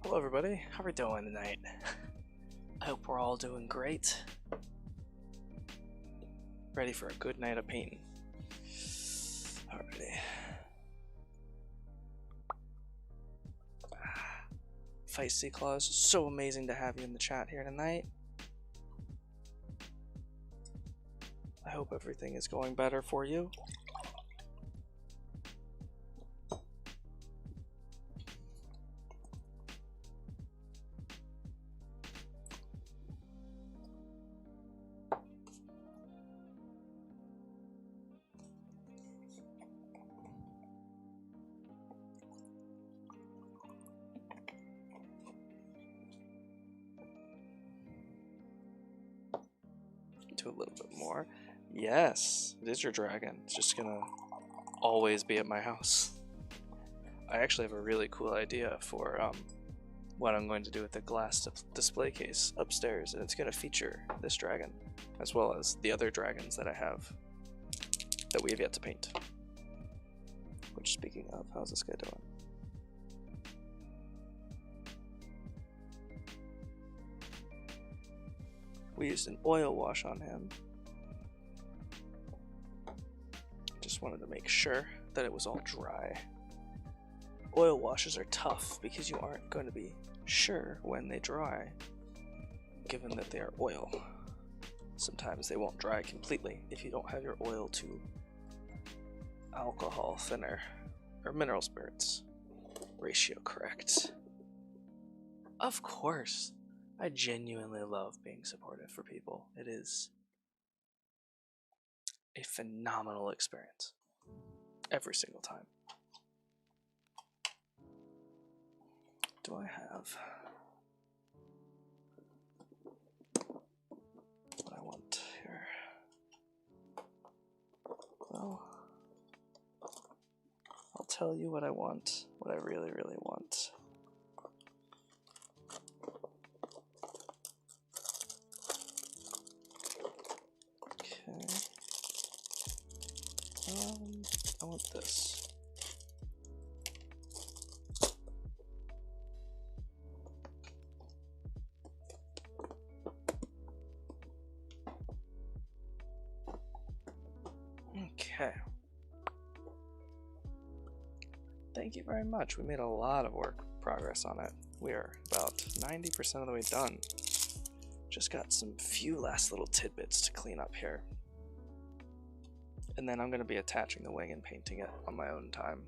Hello everybody, how are we doing tonight? I hope we're all doing great. Ready for a good night of painting. Alrighty. Feisty Claus, so amazing to have you in the chat here tonight. I hope everything is going better for you. Do a little bit more. Yes, it is your dragon. It's just gonna always be at my house. I actually have a really cool idea for what I'm going to do with the glass display case upstairs, and it's going to feature this dragon as well as the other dragons that I have that we have yet to paint. Which, speaking of, how's this guy doing? We used an oil wash on him. Just wanted to make sure that it was all dry. Oil washes are tough because you aren't going to be sure when they dry, given that they are oil. Sometimes they won't dry completely if you don't have your oil to alcohol thinner or mineral spirits ratio correct. Of course, I genuinely love being supportive for people. It is a phenomenal experience every single time. Do I have what I want here? Well, I'll tell you what I want, what I really, really want. Okay. I want this. Okay. Thank you very much. We made a lot of progress on it. We are about 90% of the way done. Just got some few last little tidbits to clean up here. And then I'm going to be attaching the wing and painting it on my own time.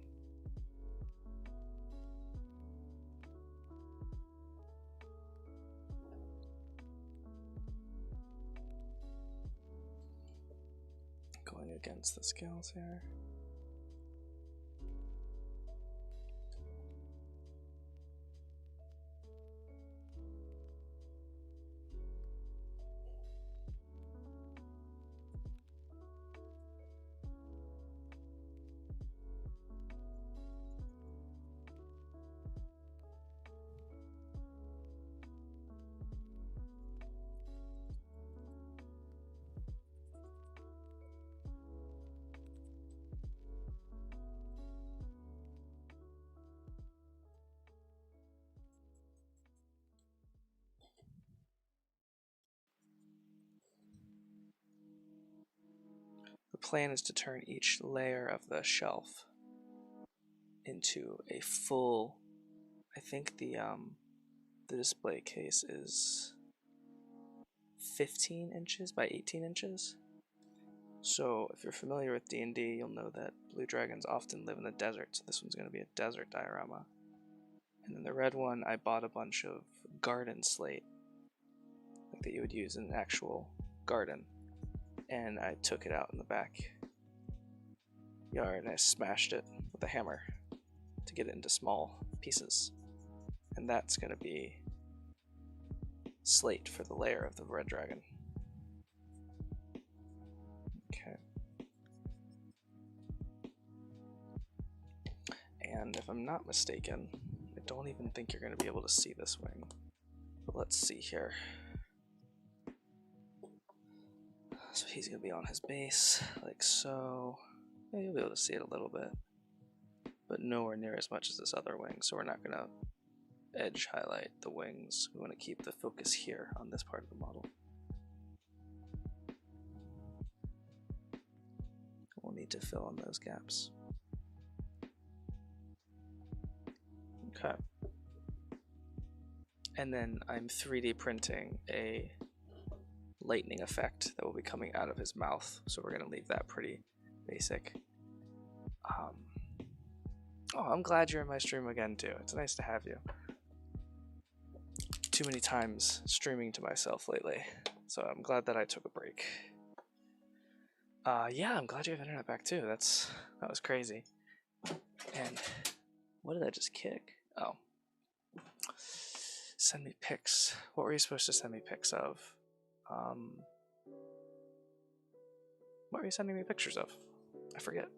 Going against the scales here. The plan is to turn each layer of the shelf into a full, I think the display case is 15 inches by 18 inches. So if you're familiar with D&D, you'll know that blue dragons often live in the desert, so this one's going to be a desert diorama. And then the red one, I bought a bunch of garden slate, like that you would use in an actual garden. And I took it out in the backyard and I smashed it with a hammer to get it into small pieces. And that's going to be slate for the layer of the red dragon. Okay. And if I'm not mistaken, I don't even think you're going to be able to see this wing. But let's see here. So he's going to be on his base, like so. Yeah, you'll be able to see it a little bit, but nowhere near as much as this other wing, so we're not going to edge highlight the wings. We want to keep the focus here on this part of the model. We'll need to fill in those gaps. Okay. And then I'm 3D printing a lightning effect that will be coming out of his mouth. So we're going to leave that pretty basic. Oh, I'm glad you're in my stream again too. It's nice to have you. Too many times streaming to myself lately. So I'm glad that I took a break. Yeah, I'm glad you have internet back too. That was crazy. And what did I just kick? Oh. Send me pics. What were you supposed to send me pics of? What were you sending me pictures of? I forget.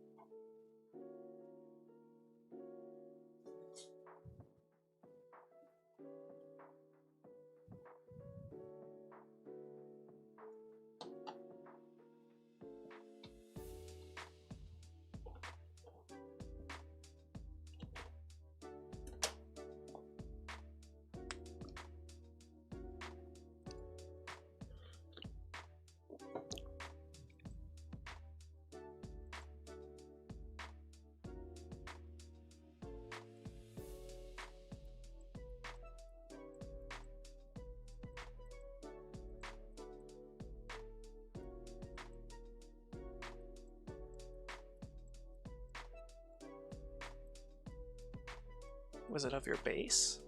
Was it of your base?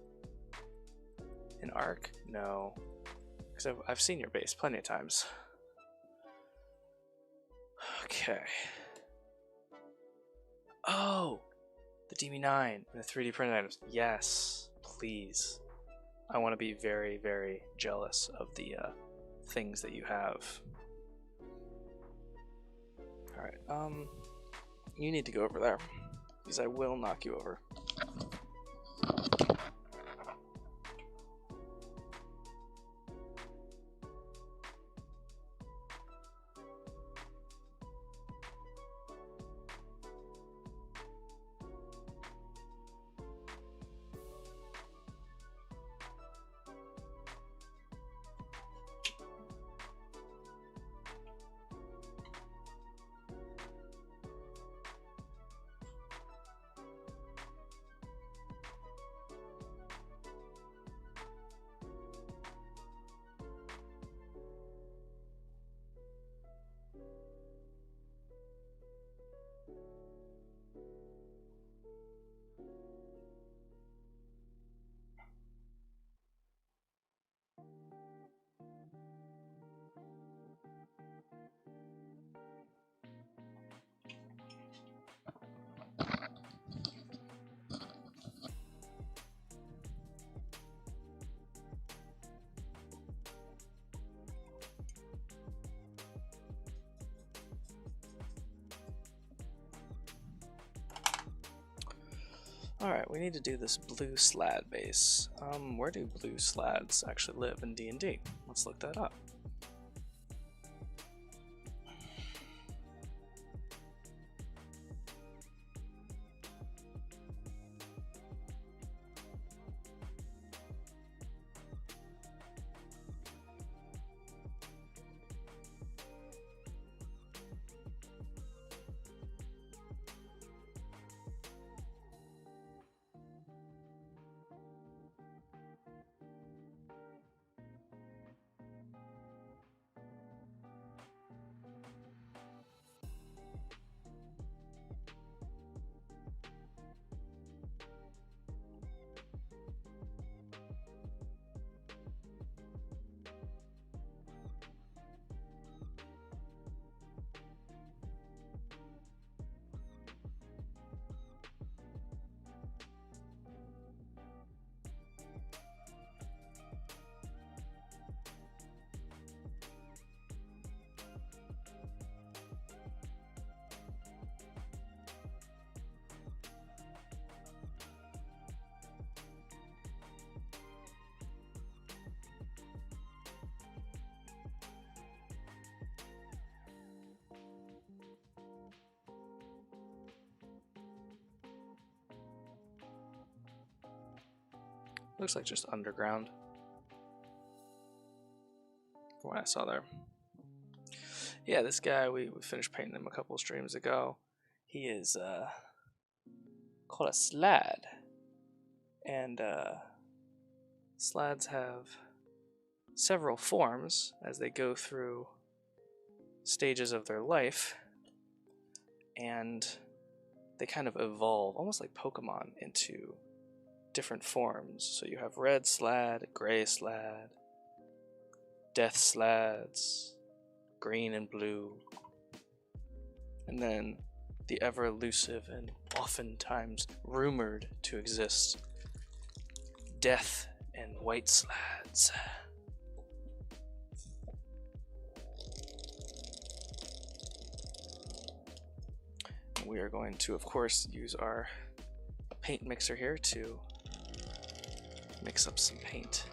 An arc? No. Because I've seen your base plenty of times. Okay. Oh! The DB9 and the 3D printed items. Yes, please. I want to be very, very jealous of the things that you have. Alright, you need to go over there. Because I will knock you over. Alright, we need to do this blue slaad base. Where do blue slaads actually live in D&D? Let's look that up. Looks like just underground. From what I saw there. Yeah, this guy, we finished painting him a couple streams ago. He is called a slaad. And slaads have several forms as they go through stages of their life. And they kind of evolve, almost like Pokemon, into different forms. So you have red slaad, gray slaad, death slaads, green and blue, and then the ever elusive and oftentimes rumored to exist death and white slaads. We are going to, of course, use our paint mixer here to mix up some paint.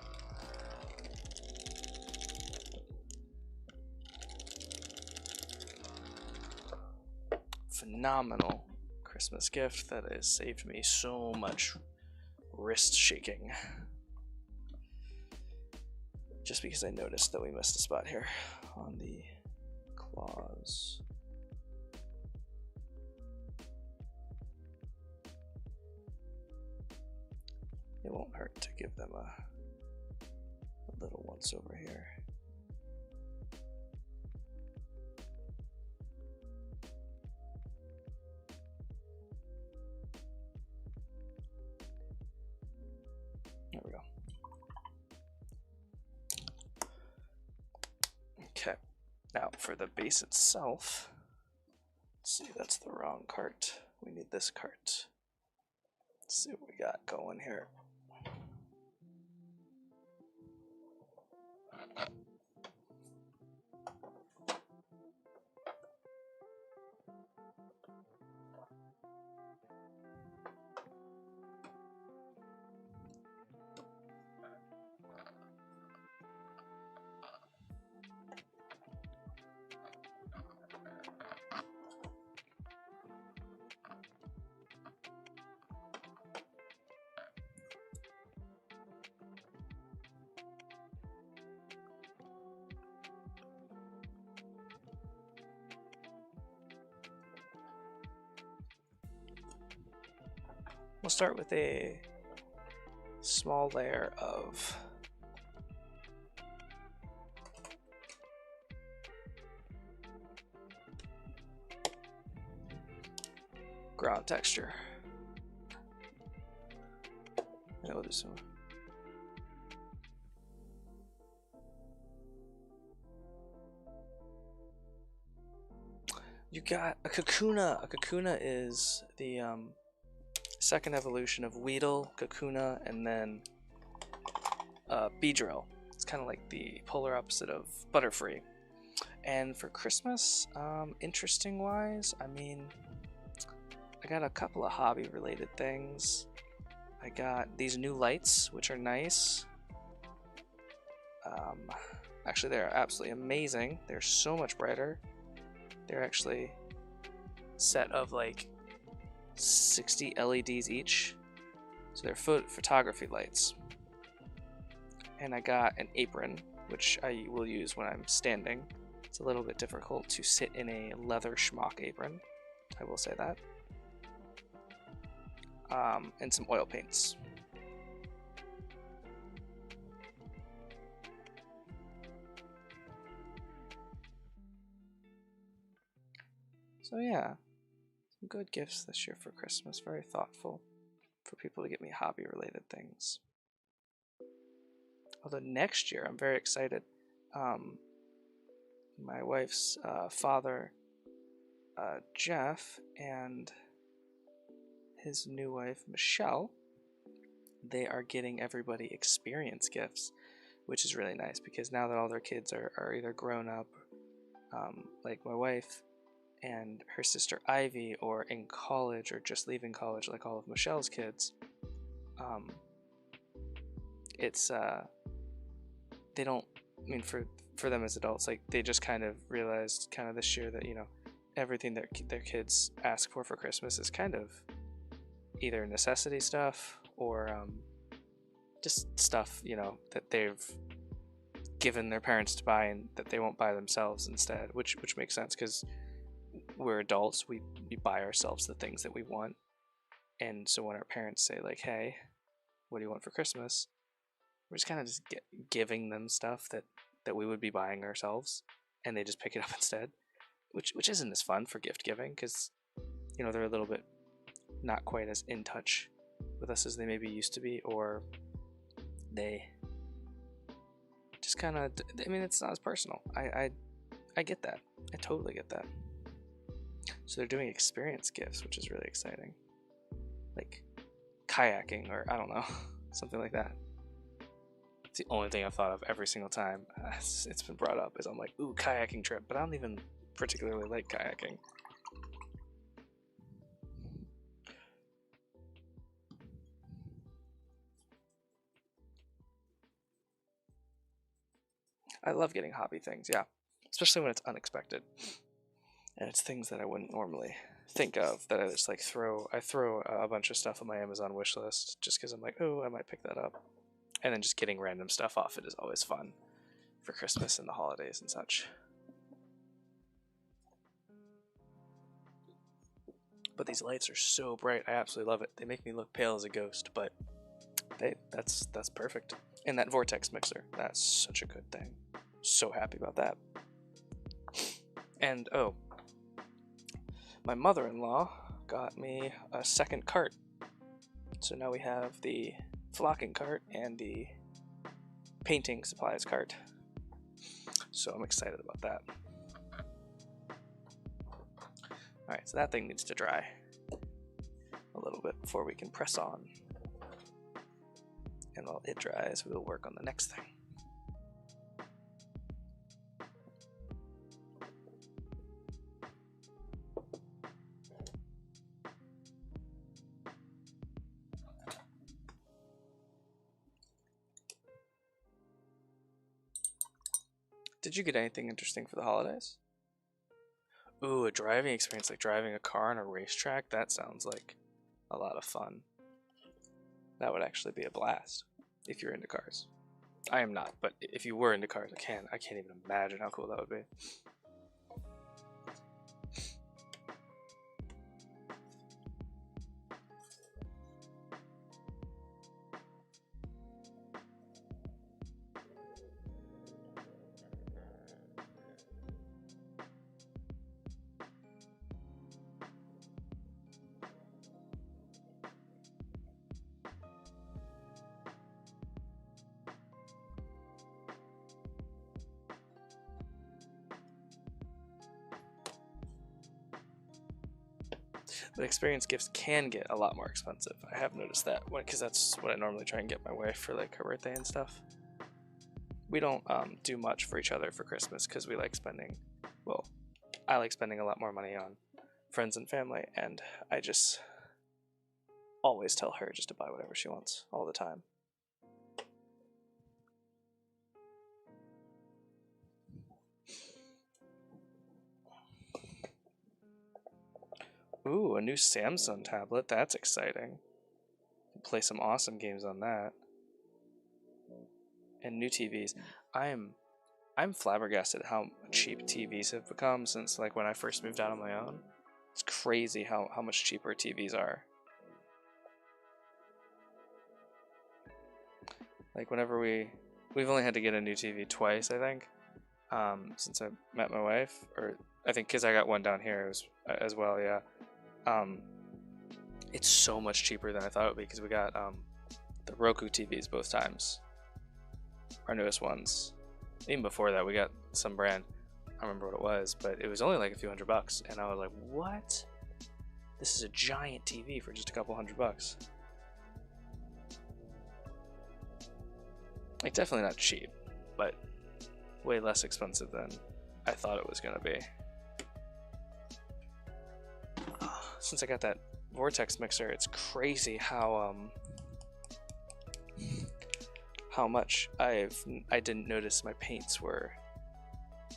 Phenomenal Christmas gift that has saved me so much wrist shaking. Just because I noticed that we missed a spot here on the claws. It won't hurt to give them a little once over here. There we go. Okay, now for the base itself, let's see, that's the wrong cart. We need this cart. Let's see what we got going here. We'll start with a small layer of ground texture. And we'll do some you got a Kakuna. A Kakuna is the second evolution of Weedle, Kakuna, and then Beedrill. It's kind of like the polar opposite of Butterfree. And for Christmas, interesting wise, I mean, I got a couple of hobby related things. I got these new lights, which are nice. Actually, they're absolutely amazing. They're so much brighter. They're actually a set of like 60 LEDs each. So they're photography lights. And I got an apron, which I will use when I'm standing. It's a little bit difficult to sit in a leather schmuck apron, I will say that. And some oil paints. So yeah, some good gifts this year for Christmas. Very thoughtful for people to get me hobby related things. Although next year, I'm very excited. My wife's father, Jeff, and his new wife, Michelle, they are getting everybody experience gifts, which is really nice because now that all their kids are either grown up, like my wife and her sister Ivy, or in college or just leaving college like all of Michelle's kids, it's they don't, I mean, for them as adults, like they just kind of realized kind of this year that, you know, everything that their kids ask for Christmas is kind of either necessity stuff or just stuff, you know, that they've given their parents to buy and that they won't buy themselves instead, which makes sense because we're adults. We buy ourselves the things that we want, and so when our parents say like, "Hey, what do you want for Christmas?" we're just kind of just giving them stuff that we would be buying ourselves, and they just pick it up instead, which isn't as fun for gift giving because, you know, they're a little bit not quite as in touch with us as they maybe used to be, or they just kind of, I mean, it's not as personal. I get that. I totally get that. So they're doing experience gifts, which is really exciting, like kayaking, or I don't know, something like that. It's the only thing I've thought of every single time it's been brought up, is I'm like, ooh, kayaking trip, but I don't even particularly like kayaking. I love getting hobby things, yeah, especially when it's unexpected, and it's things that I wouldn't normally think of, that I just like I throw a bunch of stuff on my Amazon wish list just because I'm like, oh, I might pick that up, and then just getting random stuff off it is always fun for Christmas and the holidays and such. But these lights are so bright, I absolutely love it. They make me look pale as a ghost, but that's perfect. And that vortex mixer, that's such a good thing. So happy about that. And oh, my mother-in-law got me a second cart. So now we have the flocking cart and the painting supplies cart. So I'm excited about that. Alright, so that thing needs to dry a little bit before we can press on. And while it dries, we'll work on the next thing. Did you get anything interesting for the holidays? Ooh, a driving experience, like driving a car on a racetrack? That sounds like a lot of fun. That would actually be a blast if you're into cars. I am not, but if you were into cars, I can't even imagine how cool that would be. But experience gifts can get a lot more expensive. I have noticed that, because that's what I normally try and get my wife for like her birthday and stuff. We don't do much for each other for Christmas because we like spending, well, I like spending a lot more money on friends and family, and I just always tell her just to buy whatever she wants all the time. Ooh, a new Samsung tablet. That's exciting. Play some awesome games on that. And new TVs. I'm flabbergasted how cheap TVs have become since like when I first moved out on my own. It's crazy how much cheaper TVs are. Like whenever we've only had to get a new TV twice, I think, since I met my wife, or I think because I got one down here as well, yeah. It's so much cheaper than I thought it would be because we got the Roku TVs both times, our newest ones. Even before that, we got some brand, I don't remember what it was, but it was only like a few $100, and I was like, what? This is a giant TV for just a couple $100. Like, definitely not cheap, but way less expensive than I thought it was gonna be. Since I got that vortex mixer, it's crazy how much I didn't notice my paints were,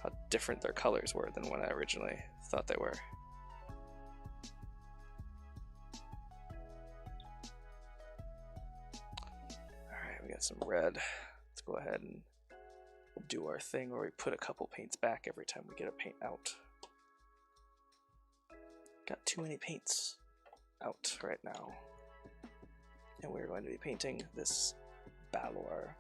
how different their colors were than when I originally thought they were. Alright, we got get some red. Let's go ahead and we'll do our thing where we put a couple paints back every time we get a paint out. Got too many paints out right now. And we're going to be painting this balor.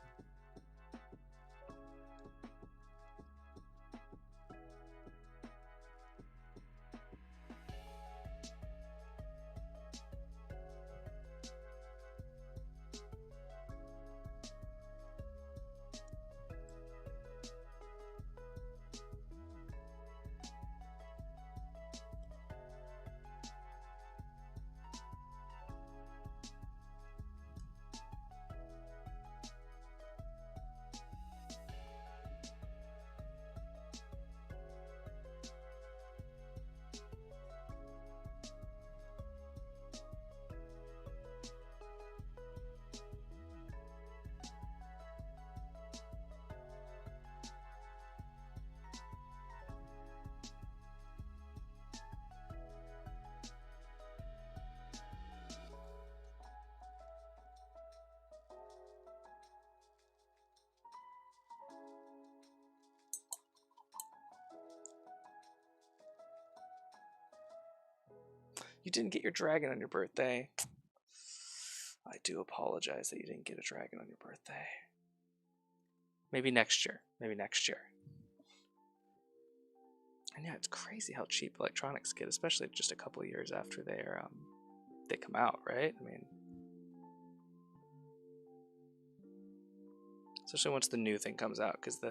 You didn't get your dragon on your birthday. I do apologize that you didn't get a dragon on your birthday. Maybe next year. Maybe next year. And yeah, it's crazy how cheap electronics get, especially just a couple of years after they come out, right? I mean, especially once the new thing comes out, because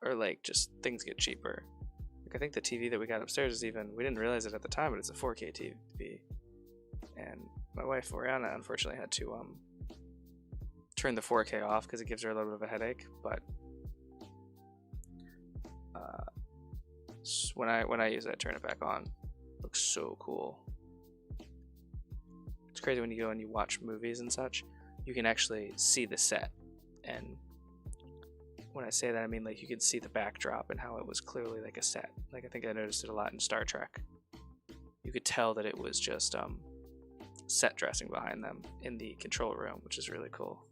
or like just things get cheaper. I think the TV that we got upstairs is even, we didn't realize it at the time, but it's a 4K TV. And my wife, Oriana, unfortunately had to turn the 4K off because it gives her a little bit of a headache. But when I use it, turn it back on. It looks so cool. It's crazy when you go and you watch movies and such, you can actually see the set. And when I say that, I mean like you could see the backdrop and how it was clearly like a set. Like I think I noticed it a lot in Star Trek. You could tell that it was just set dressing behind them in the control room, which is really cool.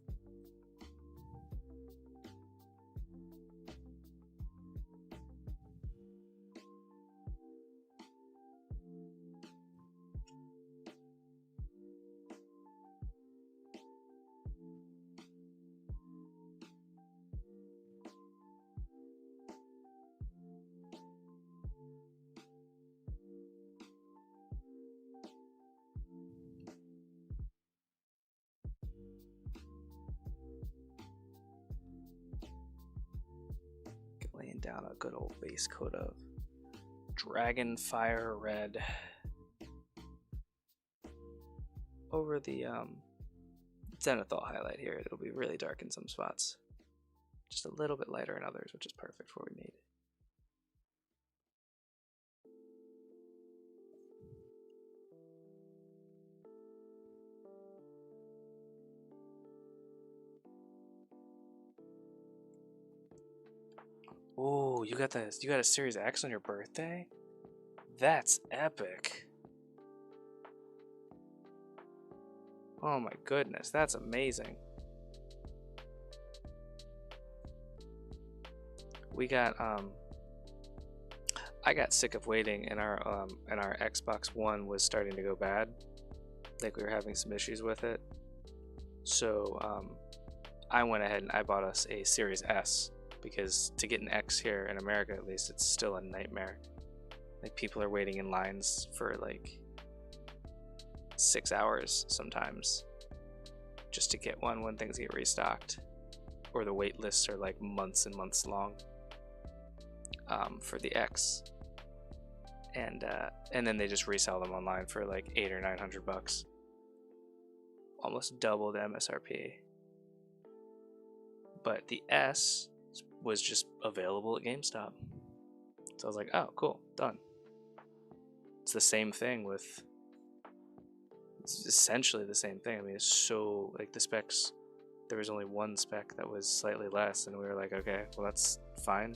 Laying down a good old base coat of Dragon Fire Red over the zenithal highlight here. It'll be really dark in some spots, just a little bit lighter in others, which is perfect for what we need. Oh, you got this. You got a Series X on your birthday? That's epic. Oh my goodness, that's amazing. We got I got sick of waiting, and our Xbox One was starting to go bad. Like we were having some issues with it. So I went ahead and I bought us a Series S, because to get an X here in America, at least, it's still a nightmare. Like people are waiting in lines for like 6 hours sometimes just to get one when things get restocked, or the wait lists are like months and months long for the X, and then they just resell them online for like $800 or $900, almost double the MSRP. But the S was just available at GameStop, so I was like, oh cool, done. It's the same thing with, it's essentially the same thing. I mean, it's so, like, the specs, there was only one spec that was slightly less, and we were like, okay, well that's fine.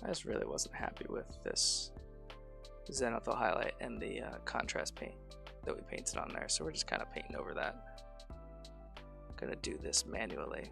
I just really wasn't happy with this zenithal highlight and the contrast paint that we painted on there, so we're just kind of painting over that. Gonna do this manually.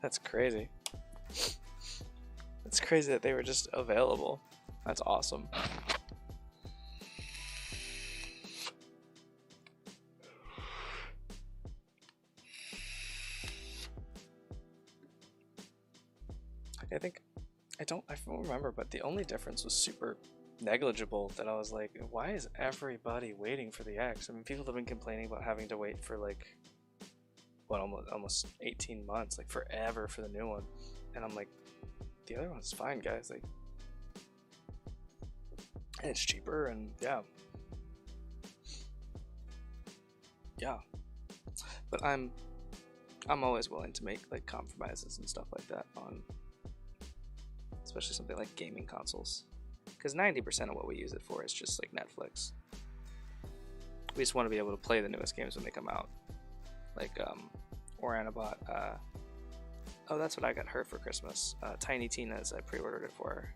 That's crazy. It's crazy that they were just available. That's awesome. I don't remember, but the only difference was super negligible that I was like, why is everybody waiting for the X? I mean, people have been complaining about having to wait for like, what, almost 18 months, like forever for the new one. And I'm like, the other one's fine, guys. Like, and it's cheaper, and yeah. But I'm always willing to make like compromises and stuff like that on, especially something like gaming consoles, because 90% of what we use it for is just like Netflix. We just want to be able to play the newest games when they come out, like Oriana bought oh, that's what I got her for Christmas, Tiny Tina's. I pre-ordered it for her.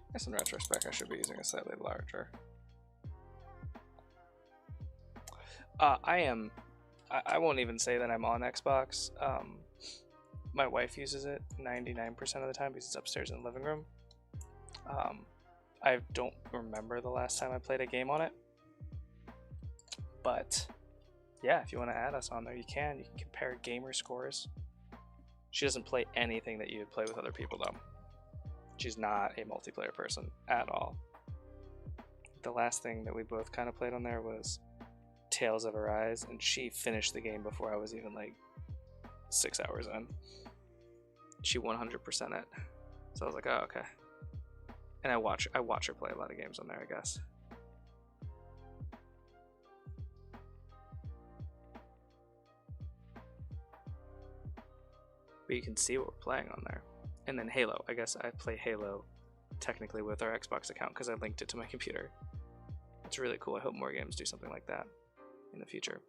I guess in retrospect, I should be using a slightly larger. I won't even say that I'm on Xbox. My wife uses it 99% of the time because it's upstairs in the living room. I don't remember the last time I played a game on it. But yeah, if you want to add us on there, you can. You can compare gamer scores. She doesn't play anything that you would play with other people, though. She's not a multiplayer person at all. The last thing that we both kind of played on there was Tales of Arise, and she finished the game before I was even like 6 hours in. She 100% it. So I was like, oh, okay. And I watch her play a lot of games on there, I guess. But you can see what we're playing on there. And then Halo. I guess I play Halo technically with our Xbox account because I linked it to my computer. It's really cool. I hope more games do something like that in the future.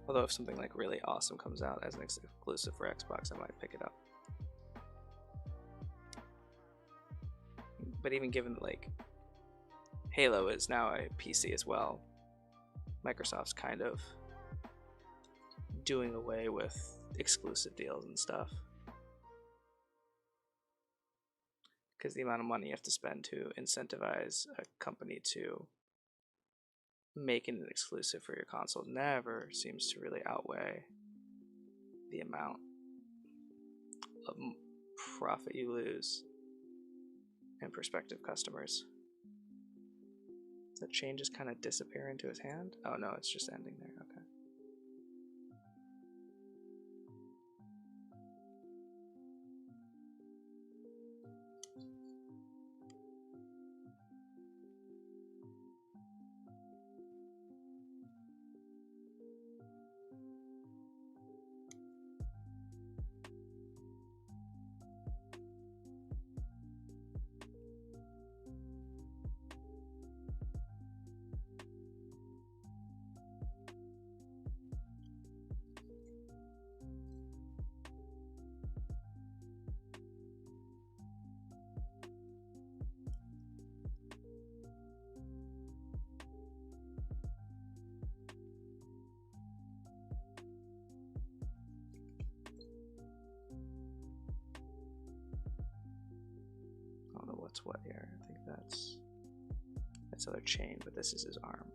Although if something like really awesome comes out as an exclusive for Xbox, I might pick it up. But even given that like Halo is now a PC as well, Microsoft's kind of doing away with exclusive deals and stuff. Because the amount of money you have to spend to incentivize a company to make it an exclusive for your console never seems to really outweigh the amount of profit you lose in prospective customers. Does that chain just kind of disappear into his hand? Oh no, it's just ending there. Okay. I don't know what's what here. I think that's other chain, but this is his arm.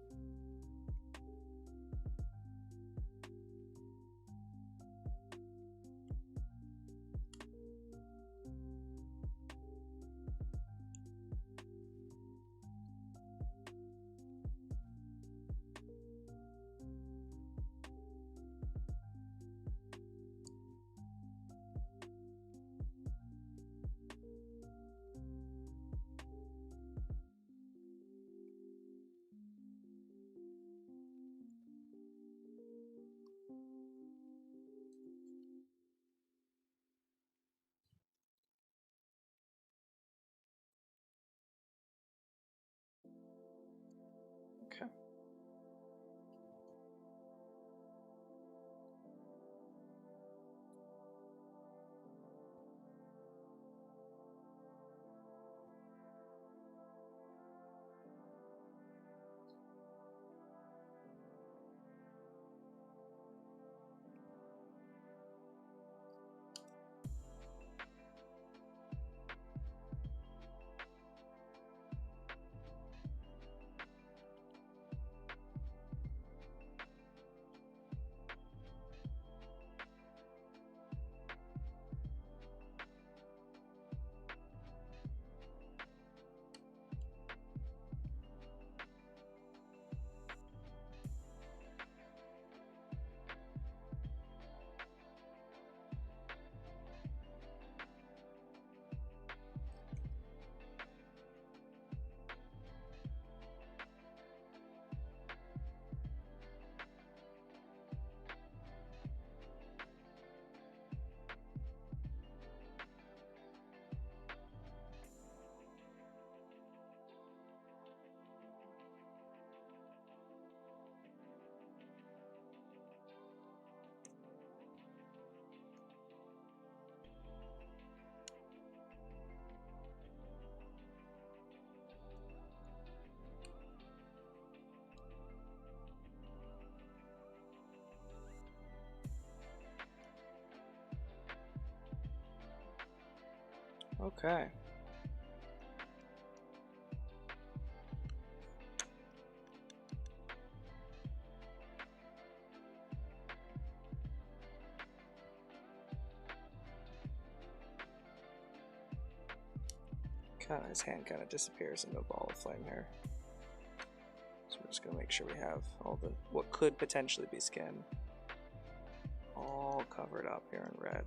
Okay. Okay. His hand kind of disappears into a ball of flame here. So we're just gonna make sure we have all the what could potentially be skin all covered up here in red.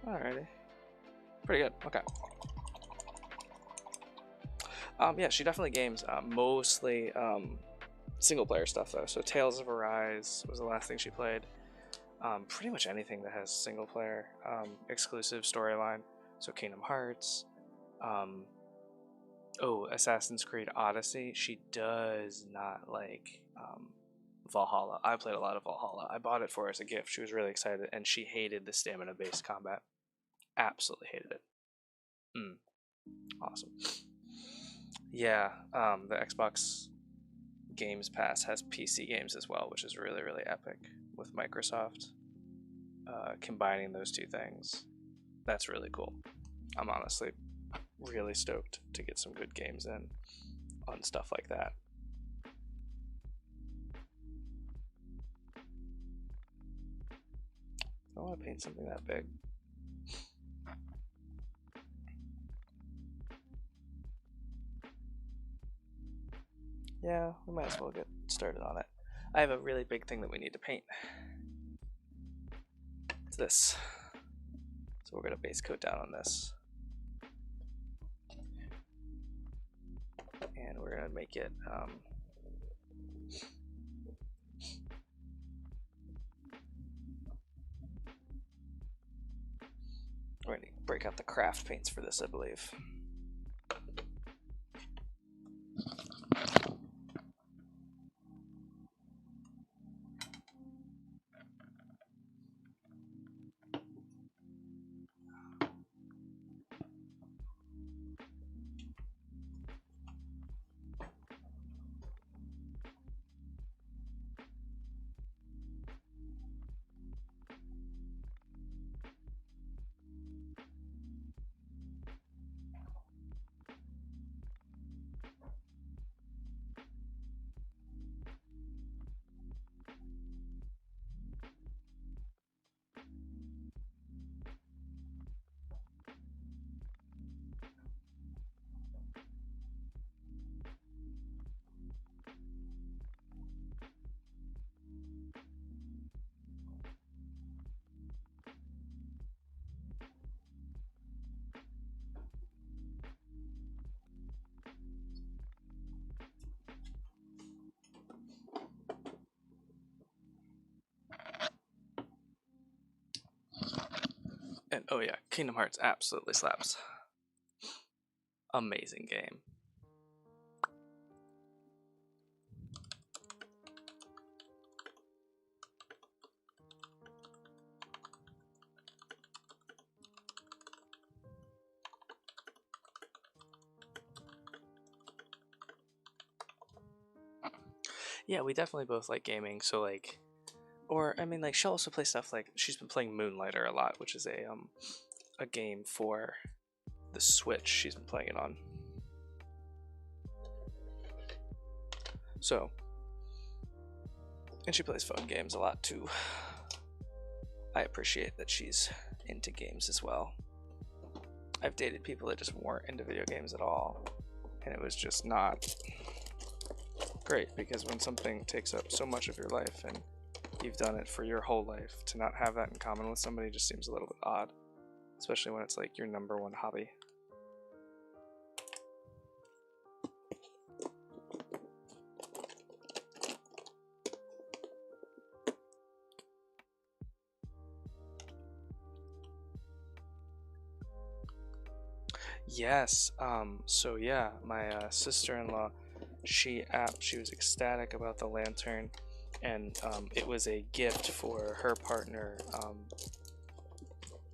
Alrighty. Pretty good. Okay. Yeah, she definitely games mostly single player stuff though. So Tales of Arise was the last thing she played. Pretty much anything that has single player exclusive storyline. So Kingdom Hearts, Oh, Assassin's Creed Odyssey. She does not like Valhalla. I played a lot of Valhalla. I bought it for her as a gift. She was really excited, and she hated the stamina-based combat. Absolutely hated it. Awesome. Yeah, the Xbox Games Pass has PC games as well, which is really, really epic with Microsoft. Combining those two things, that's really cool. I'm honestly really stoked to get some good games in on stuff like that. I don't want to paint something that big. Yeah, we might as well get started on it. I have a really big thing that we need to paint. It's this. So we're going to base coat down on this. And we're going to make it we're going to break out the craft paints for this, I believe. And oh yeah, Kingdom Hearts absolutely slaps. Amazing game. Yeah, we definitely both like gaming, so like, or I mean, like she'll also play stuff like she's been playing Moonlighter a lot, which is a game for the Switch. She's been playing it on. So, and she plays phone games a lot too. I appreciate that she's into games as well. I've dated people that just weren't into video games at all, and it was just not great, because when something takes up so much of your life and you've done it for your whole life, to not have that in common with somebody just seems a little bit odd, especially when it's like your #1 hobby. Yes, so yeah, my sister-in-law, she was ecstatic about the lantern, and it was a gift for her partner.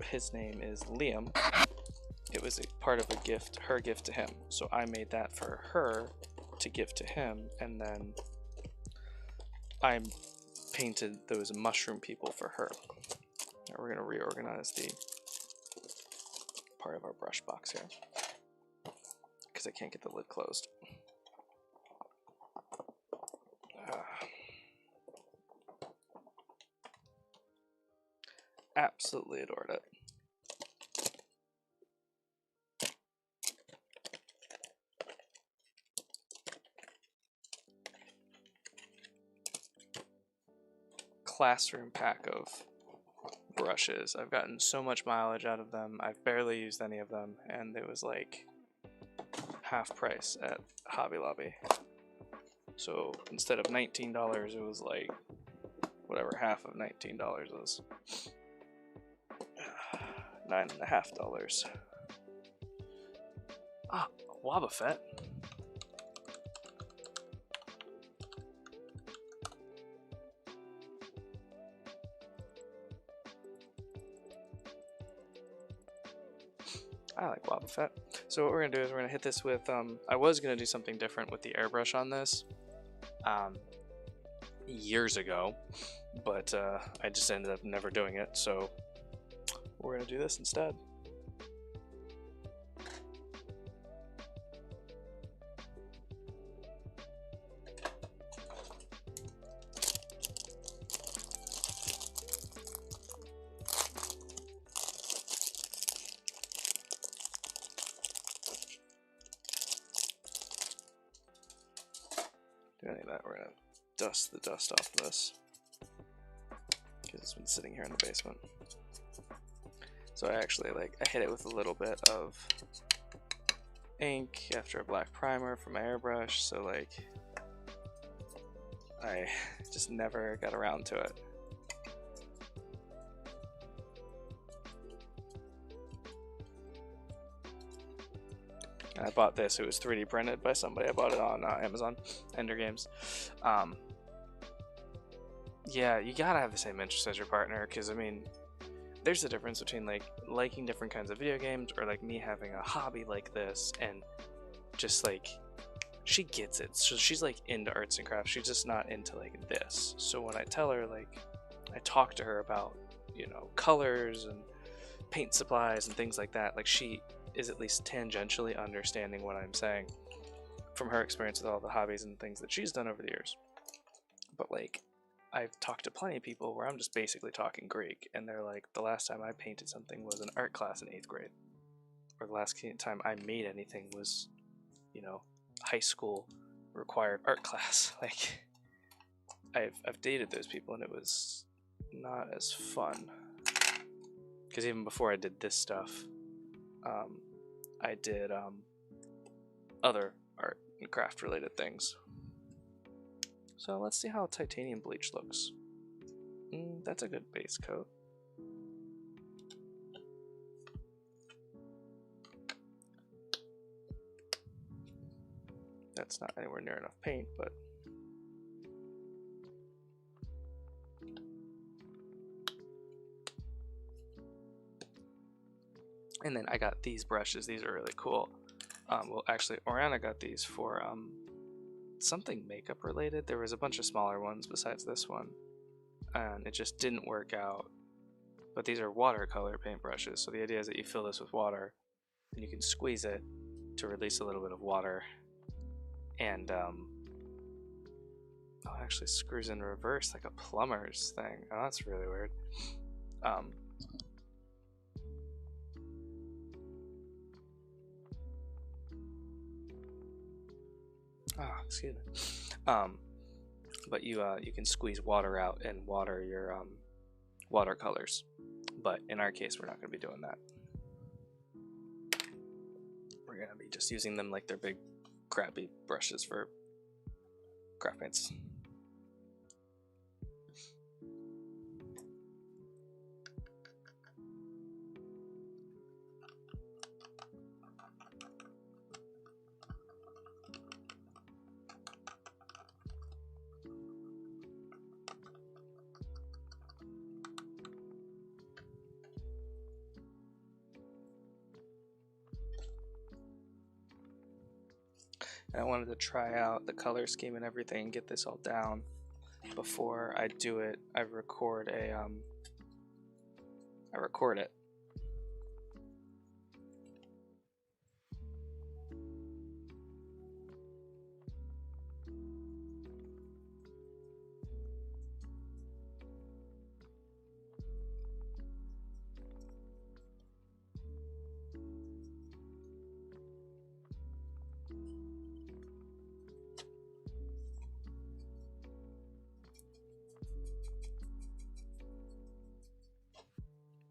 His name is Liam. It was a part of her gift to him. So I made that for her to give to him, and then I painted those mushroom people for her. Now we're gonna reorganize the part of our brush box here, because I can't get the lid closed. Absolutely adored it. Classroom pack of brushes. I've gotten so much mileage out of them. I've barely used any of them, and it was like half price at Hobby Lobby. So instead of $19, it was like whatever half of $19 is. $9.50. Ah, Wobbuffet. I like Wobbuffet. So what we're gonna do is we're gonna hit this with, I was gonna do something different with the airbrush on this years ago, but I just ended up never doing it, so we're gonna do this instead. Do any of that, we're gonna dust the dust off this because it's been sitting here in the basement. So I actually I hit it with a little bit of ink after a black primer from my airbrush, so I just never got around to it. And I bought this, it was 3D printed by somebody. I bought it on Amazon, Ender Games. Yeah, you gotta have the same interest as your partner, because I mean, there's a difference between liking different kinds of video games, or me having a hobby like this, and just she gets it. So she's into arts and crafts, she's just not into this. So when I tell her, I talk to her about, you know, colors and paint supplies and things like that, she is at least tangentially understanding what I'm saying from her experience with all the hobbies and things that she's done over the years. But I've talked to plenty of people where I'm just basically talking Greek, and they're like, the last time I painted something was an art class in 8th grade, or the last time I made anything was, you know, high school required art class. I've dated those people, and it was not as fun, because even before I did this stuff, I did other art and craft related things. So let's see how titanium bleach looks. That's a good base coat. That's not anywhere near enough paint, but and then I got these brushes. These are really cool. Well, actually, Oriana got these for something makeup related. There was a bunch of smaller ones besides this one, and it just didn't work out. But these are watercolor paint brushes, so the idea is that you fill this with water, and you can squeeze it to release a little bit of water, and oh, it actually screws in reverse like a plumber's thing. Oh, that's really weird. Excuse me. But you can squeeze water out and water your watercolors. But in our case, we're not going to be doing that. We're going to be just using them like they're big, crappy brushes for craft paints. And I wanted to try out the color scheme and everything and get this all down before I do it. I record it.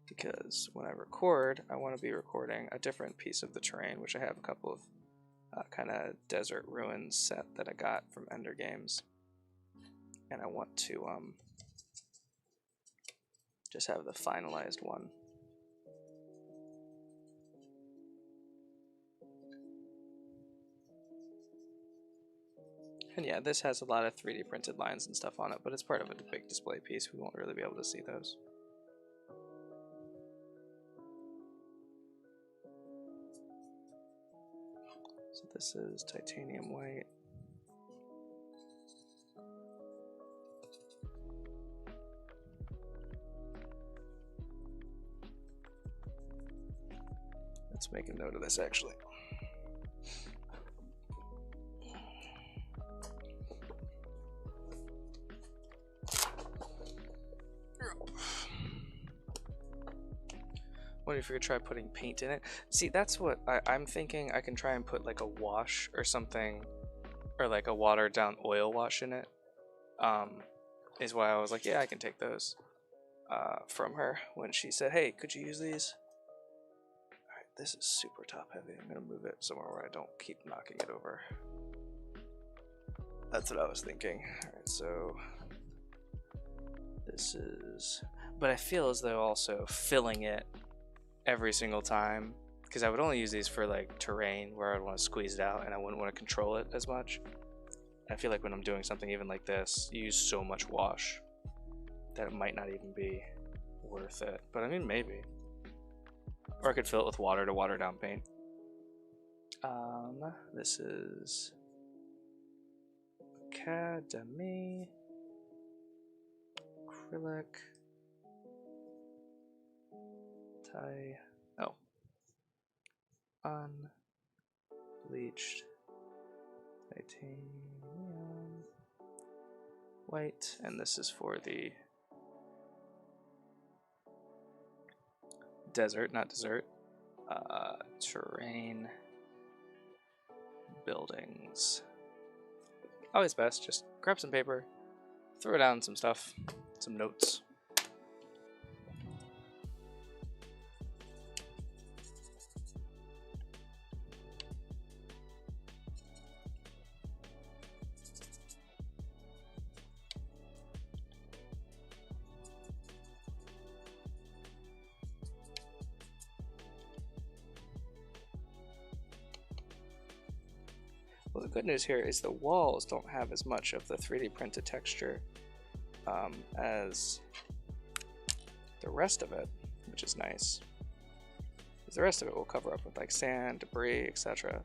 Because when I record, I want to be recording a different piece of the terrain, which I have a couple of kind of desert ruins set that I got from Ender Games, and I want to just have the finalized one. And yeah, this has a lot of 3D printed lines and stuff on it, but it's part of a big display piece. We won't really be able to see those. So this is titanium white. Let's make a note of this actually. Wonder if you could try putting paint in it. See, that's what I'm thinking. I can try and put like a wash or something, or like a watered down oil wash in it. Is why I was like, yeah, I can take those from her when she said, hey, could you use these? Alright, this is super top heavy. I'm gonna move it somewhere where I don't keep knocking it over. That's what I was thinking. Alright, so this is, but I feel as though also filling it every single time, because I would only use these for like terrain where I'd want to squeeze it out and I wouldn't want to control it as much. I feel like when I'm doing something even like this, you use so much wash that it might not even be worth it. But I mean, maybe. Or I could fill it with water to water down paint. This is Academy acrylic. Unbleached titanium white, and this is for the desert, not dessert, terrain buildings. Always best, just grab some paper, throw down some stuff, some notes. Well, the good news here is the walls don't have as much of the 3D printed texture as the rest of it, which is nice. Because the rest of it will cover up with like sand, debris, etc.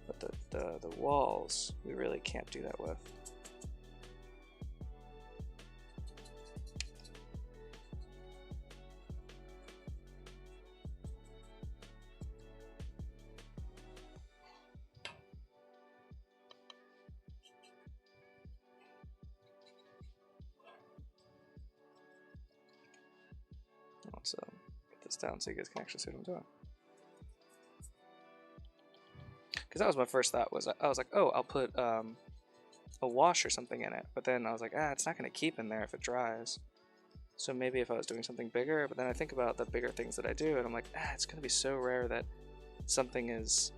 But the walls, we really can't do that with. Let's put this down so you guys can actually see what I'm doing. Because that was my first thought, was I was like, oh, I'll put a wash or something in it. But then I was like, it's not going to keep in there if it dries. So maybe if I was doing something bigger, but then I think about the bigger things that I do, and I'm like, it's going to be so rare that something is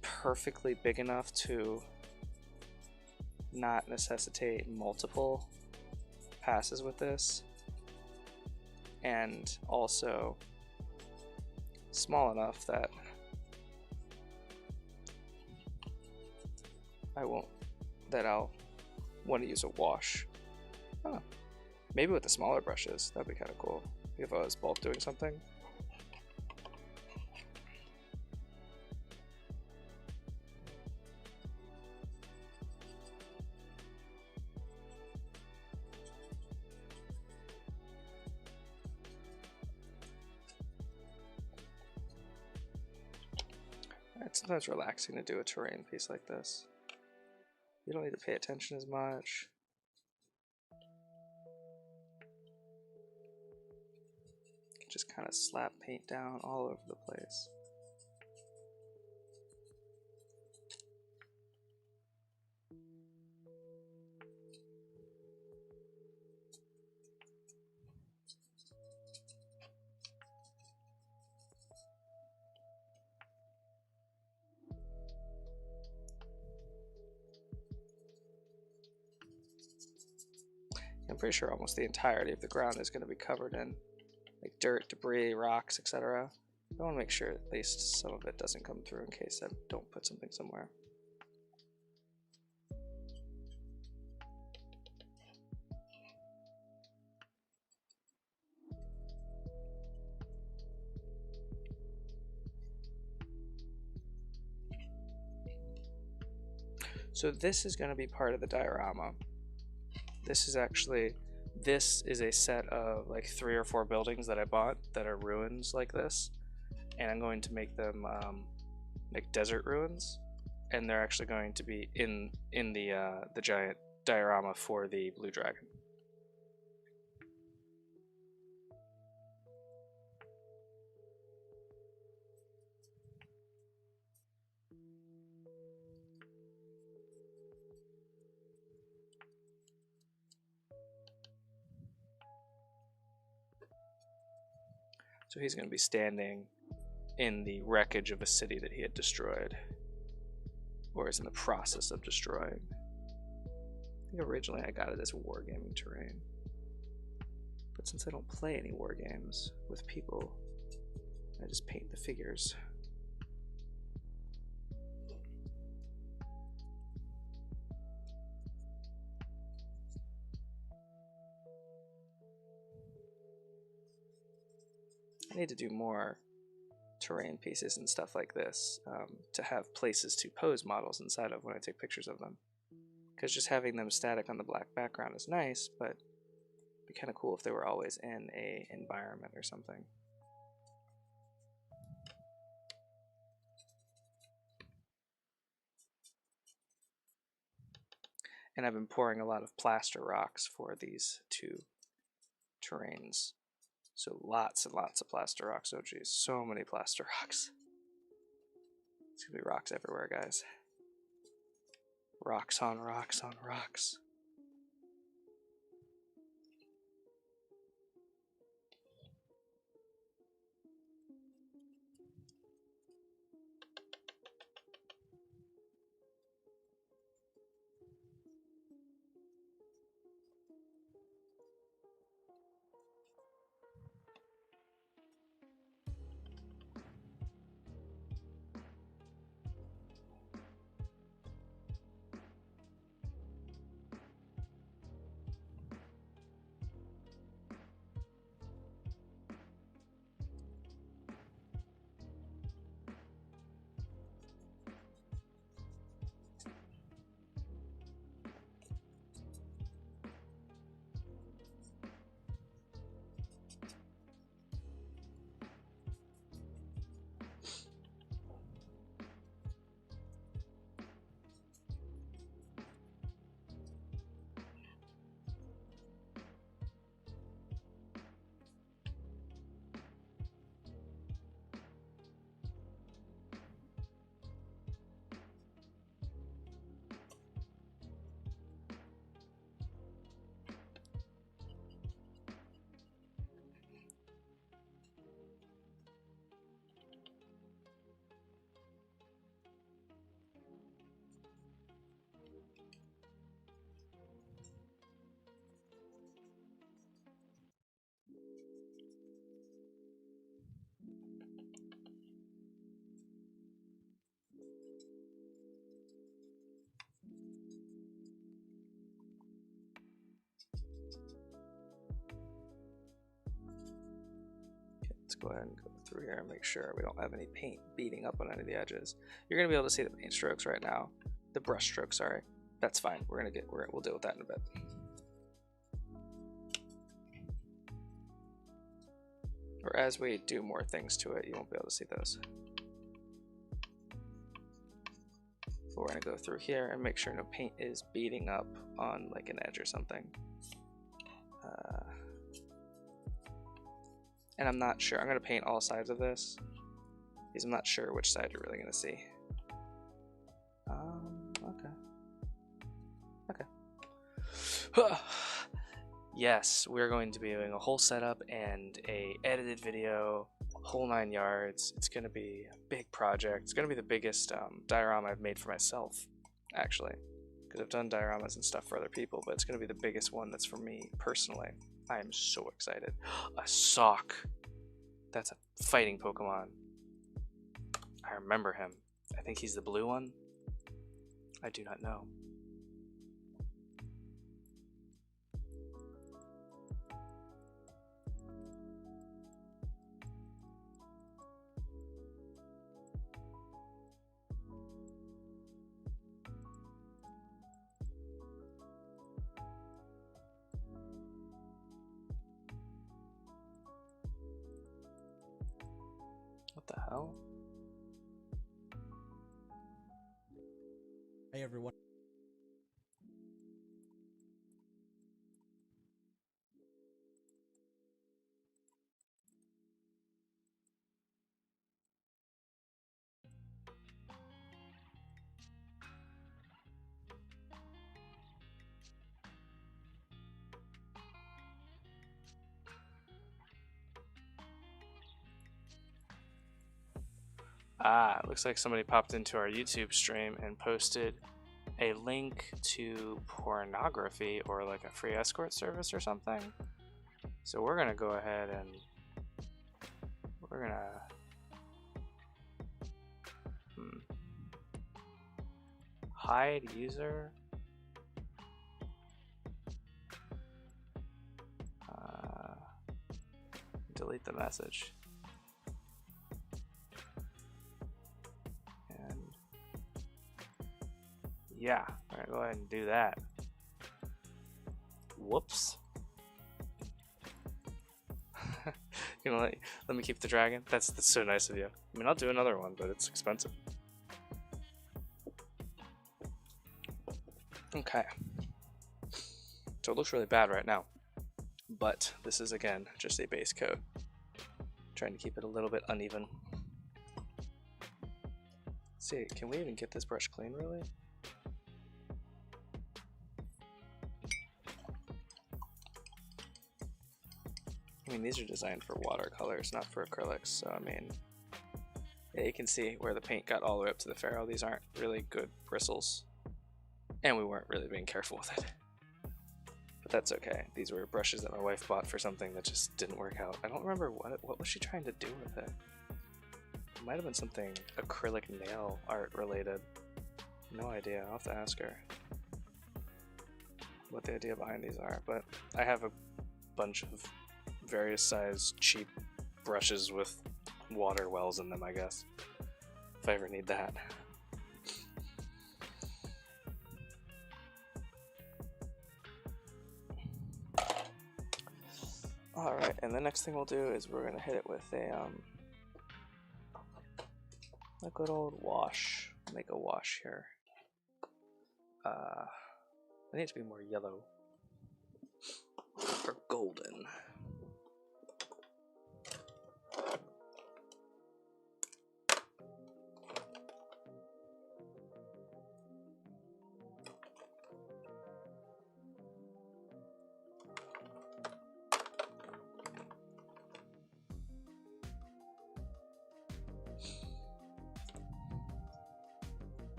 perfectly big enough to not necessitate multiple passes with this, and also small enough that I'll want to use a wash. Oh, maybe with the smaller brushes, that'd be kind of cool if I was bulk doing something. It's sometimes relaxing to do a terrain piece like this. You don't need to pay attention as much. Just kind of slap paint down all over the place. I'm pretty sure almost the entirety of the ground is going to be covered in like dirt, debris, rocks, etc. I want to make sure at least some of it doesn't come through in case I don't put something somewhere. So this is going to be part of the diorama. This is a set of like 3 or 4 buildings that I bought that are ruins like this, and I'm going to make them like desert ruins, and they're actually going to be in the giant diorama for the blue dragon. So he's going to be standing in the wreckage of a city that he had destroyed, or is in the process of destroying. I think originally I got it as wargaming terrain, but since I don't play any war games with people, I just paint the figures. I need to do more terrain pieces and stuff like this to have places to pose models inside of when I take pictures of them. Because just having them static on the black background is nice, but it'd be kind of cool if they were always in a environment or something. And I've been pouring a lot of plaster rocks for these 2 terrains. So lots and lots of plaster rocks. Oh geez, so many plaster rocks. It's gonna be rocks everywhere, guys. Rocks on rocks on rocks. Let's go ahead and go through here and make sure we don't have any paint beating up on any of the edges. You're going to be able to see the paint strokes right now. The brush strokes, sorry. That's fine. We'll deal with that in a bit. Or as we do more things to it, you won't be able to see those. But we're going to go through here and make sure no paint is beating up on like an edge or something. And I'm not sure. I'm going to paint all sides of this because I'm not sure which side you're really going to see. Okay. Yes, we're going to be doing a whole setup and a edited video, whole 9 yards. It's going to be a big project. It's going to be the biggest diorama I've made for myself, actually, because I've done dioramas and stuff for other people, but it's going to be the biggest one that's for me personally. I am so excited. A sock. That's a fighting Pokemon. I remember him. I think he's the blue one. I do not know. What the hell? Hey everyone. Ah, it looks like somebody popped into our YouTube stream and posted a link to pornography or like a free escort service or something. So we're gonna go ahead and we're gonna hide user. Delete the message. And yeah, all right, go ahead and do that. Whoops. You know, let me keep the dragon. That's so nice of you. I mean, I'll do another one, but it's expensive. Okay. So it looks really bad right now, but this is again just a base coat. Trying to keep it a little bit uneven. Let's see, can we even get this brush clean really? I mean, these are designed for watercolors, not for acrylics, so I mean, yeah, you can see where the paint got all the way up to the ferrule. These aren't really good bristles, and we weren't really being careful with it. But that's okay. These were brushes that my wife bought for something that just didn't work out. I don't remember what was she trying to do with it. It might have been something acrylic nail art related. No idea. I'll have to ask her what the idea behind these are. But I have a bunch of various size cheap brushes with water wells in them, I guess, if I ever need that. Alright, and the next thing we'll do is we're going to hit it with a good old wash. Make a wash here. I need it to be more yellow or golden.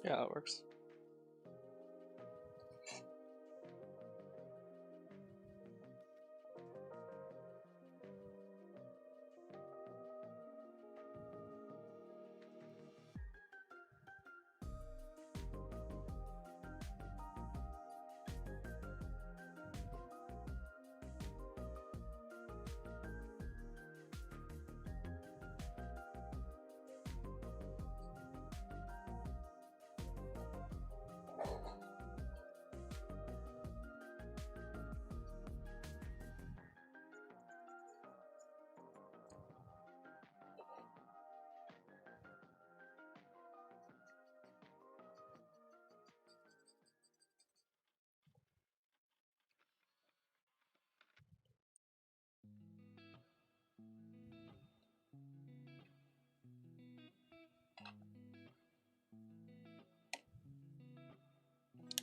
Yeah, that works.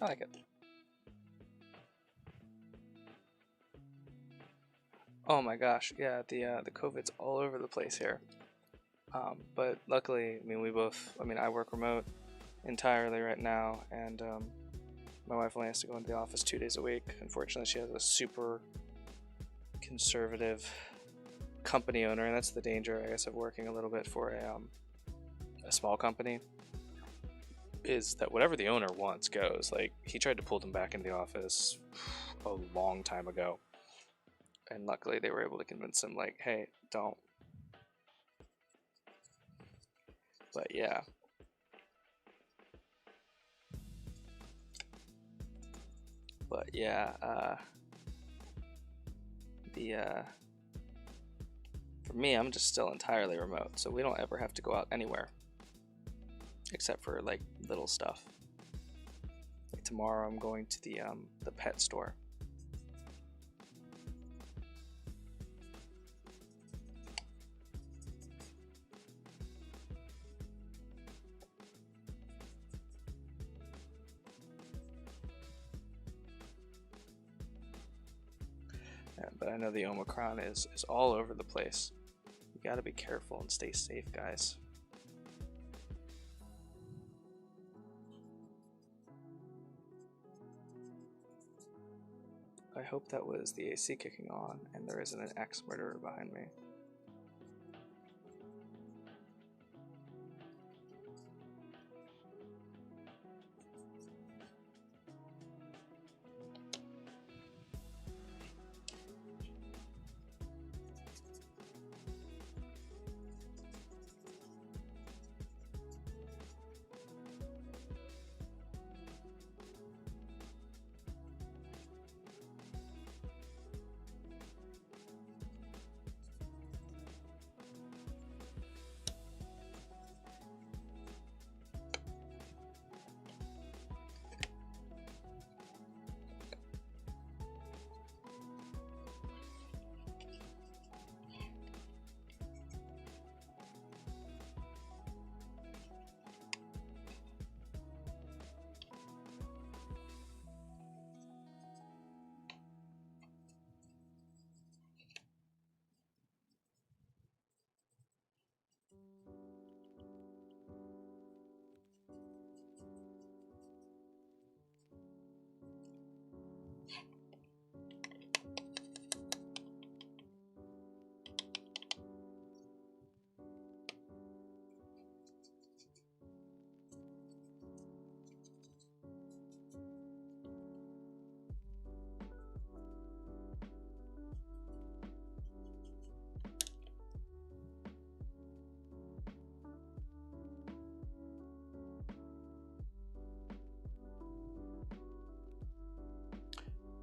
I like it. Oh my gosh, yeah, the COVID's all over the place here. But luckily, I mean, I work remote entirely right now, and my wife only has to go into the office 2 days a week. Unfortunately, she has a super conservative company owner, and that's the danger, I guess, of working a little bit for a small company, is that whatever the owner wants goes. Like, he tried to pull them back into the office a long time ago, and luckily they were able to convince him, like, hey, don't. But yeah. For me, I'm just still entirely remote, so we don't ever have to go out anywhere, except for like little stuff. Like tomorrow, I'm going to the pet store. Yeah, but I know the Omicron is all over the place. You gotta be careful and stay safe, guys. I hope that was the AC kicking on and there isn't an axe murderer behind me.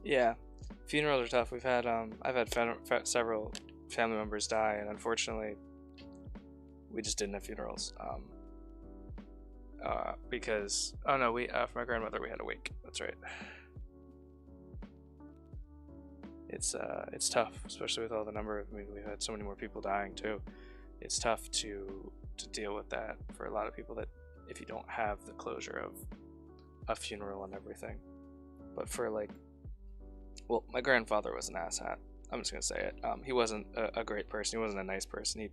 Yeah, funerals are tough. I've had several family members die, and unfortunately, we just didn't have funerals. Because oh no, we for my grandmother we had a wake. That's right. It's tough, especially with all the number of. I mean, we've had so many more people dying too. It's tough to deal with that for a lot of people, that if you don't have the closure of a funeral and everything. But for like, well, my grandfather was an asshat. I'm just gonna say it. He wasn't a great person. He wasn't a nice person.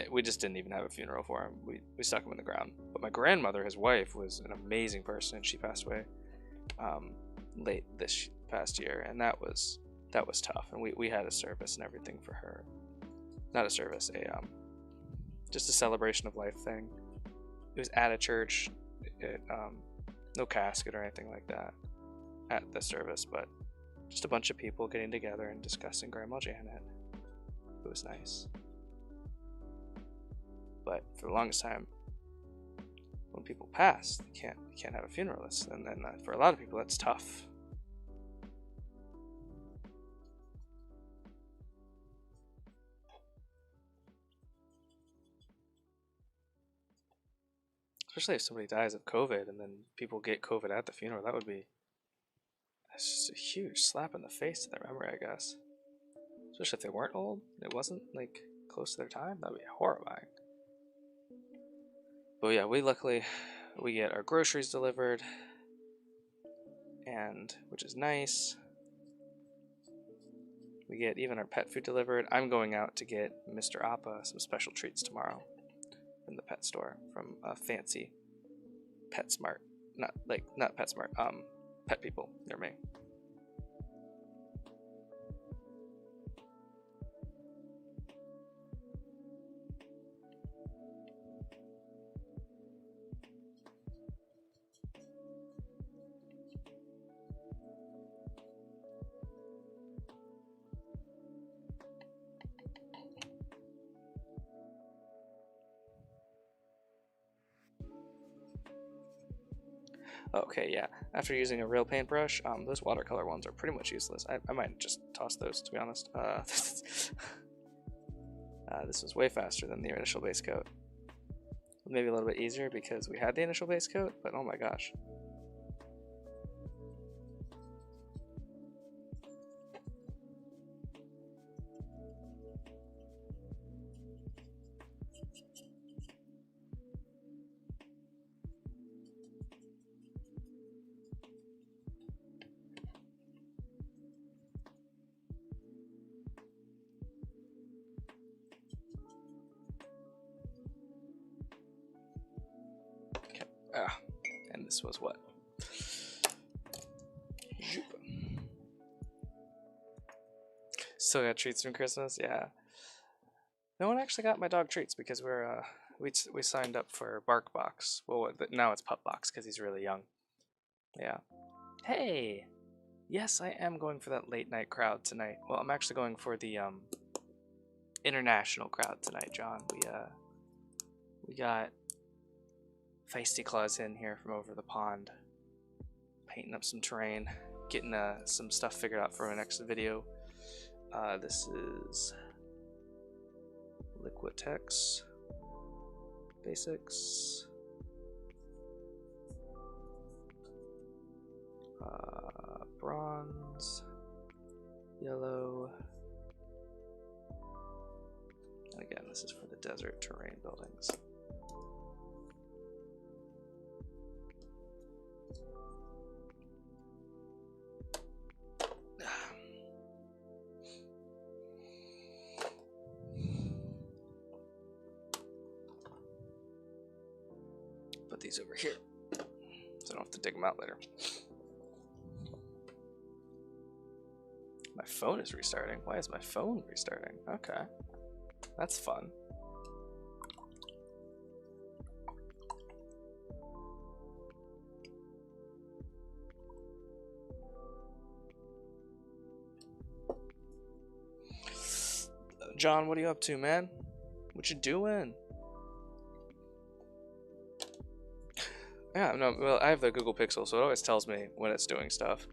We just didn't even have a funeral for him. We stuck him in the ground. But my grandmother, his wife, was an amazing person, and she passed away late this past year, and that was tough. And we had a service and everything for her. Not a service, just a celebration of life thing. It was at a church. No casket or anything like that at the service, but just a bunch of people getting together and discussing Grandma Janet. It was nice. But for the longest time, when people pass, you can't have a funeral. And then for a lot of people, that's tough. Especially if somebody dies of COVID and then people get COVID at the funeral, that's just a huge slap in the face to their memory, I guess. Especially if they weren't old, it wasn't like close to their time, that'd be horrifying. But yeah, we get our groceries delivered, and which is nice. We get even our pet food delivered. I'm going out to get Mr. Appa some special treats tomorrow from the pet store from a fancy PetSmart. Not PetSmart, Pet People near me. Okay, yeah. After using a real paintbrush, those watercolor ones are pretty much useless. I might just toss those, to be honest. This was way faster than the initial base coat. Maybe a little bit easier because we had the initial base coat, but oh my gosh. And this was what? Still got treats from Christmas? Yeah. No one actually got my dog treats because we signed up for Bark Box. Well, now it's Pup Box because he's really young. Yeah. Hey! Yes, I am going for that late night crowd tonight. Well, I'm actually going for the international crowd tonight, John. We got Feisty Claus in here from over the pond, painting up some terrain, getting some stuff figured out for our next video. This is Liquitex Basics. Bronze, yellow, and again, this is for the desert terrain buildings. Put these over here so I don't have to dig them out later. My phone is restarting. Why is my phone restarting? Okay. That's fun. John, what are you up to, man? What you doing? Yeah, no, well, I have the Google Pixel, so it always tells me when it's doing stuff.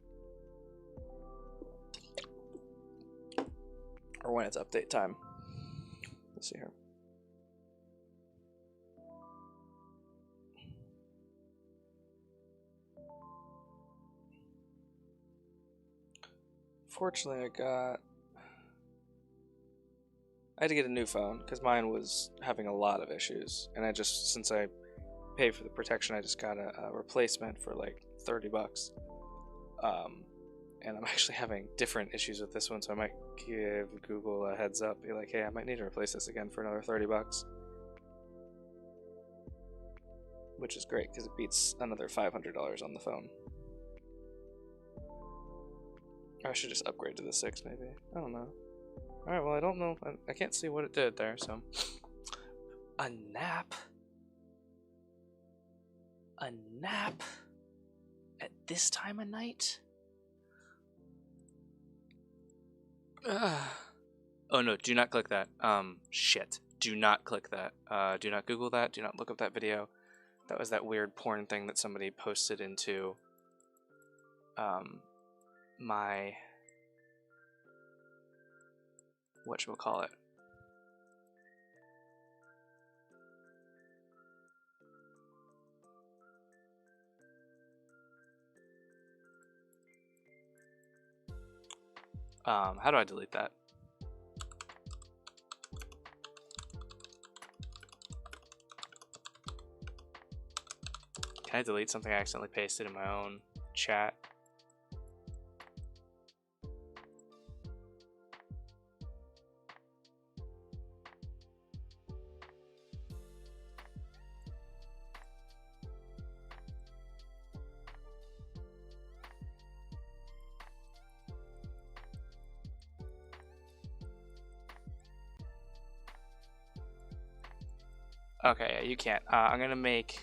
Or when it's update time. Let's see here. Fortunately, I had to get a new phone because mine was having a lot of issues, and since I paid for the protection, I just got a replacement for like 30 bucks. And I'm actually having different issues with this one, so I might give Google a heads up, be like, hey, I might need to replace this again for another 30 bucks. Which is great, because it beats another $500 on the phone. I should just upgrade to the 6, maybe. I don't know. Alright, well, I don't know. I can't see what it did there, so. A nap? A nap? At this time of night? Oh no, do not click that. Shit. Do not click that. Do not Google that. Do not look up that video. That was that weird porn thing that somebody posted into my whatchamacallit. How do I delete that? Can I delete something I accidentally pasted in my own chat? Okay, yeah, you can't. I'm gonna make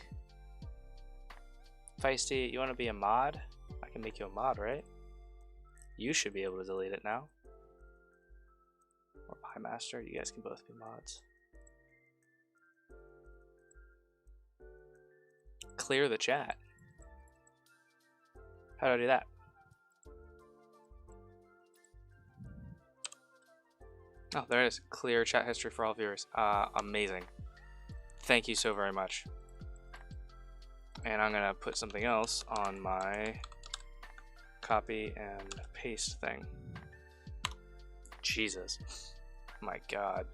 Feisty. You want to be a mod? I can make you a mod, right? You should be able to delete it now. Or Pie Master. You guys can both be mods. Clear the chat. How do I do that? Oh, there it is. Clear chat history for all viewers. Amazing. Thank you so very much. And I'm gonna put something else on my copy and paste thing. Jesus. My God.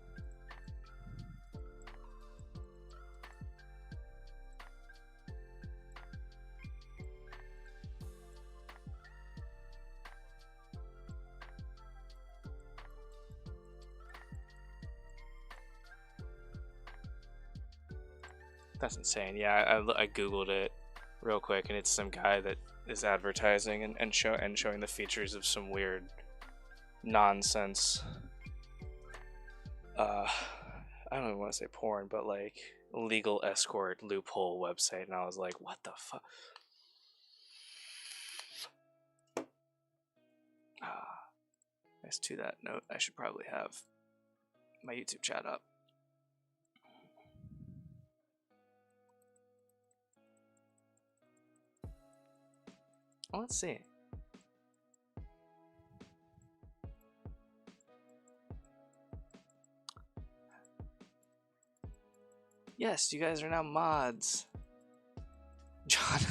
That's insane. Yeah, I googled it real quick, and it's some guy that is advertising and showing the features of some weird nonsense. I don't even want to say porn, but like legal escort loophole website, and I was like, what the fuck? As to that note, I should probably have my YouTube chat up. Well, let's see. Yes, you guys are now mods. John.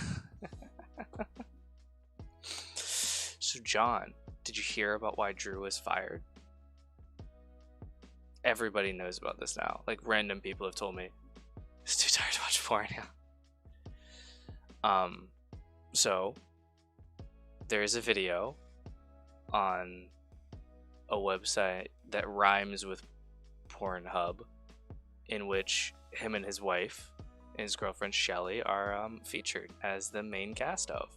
So, John, did you hear about why Drew was fired? Everybody knows about this now. Like, random people have told me. It's too tired to watch porn now. So, there's a video on a website that rhymes with Pornhub in which him and his wife and his girlfriend Shelly are featured as the main cast of.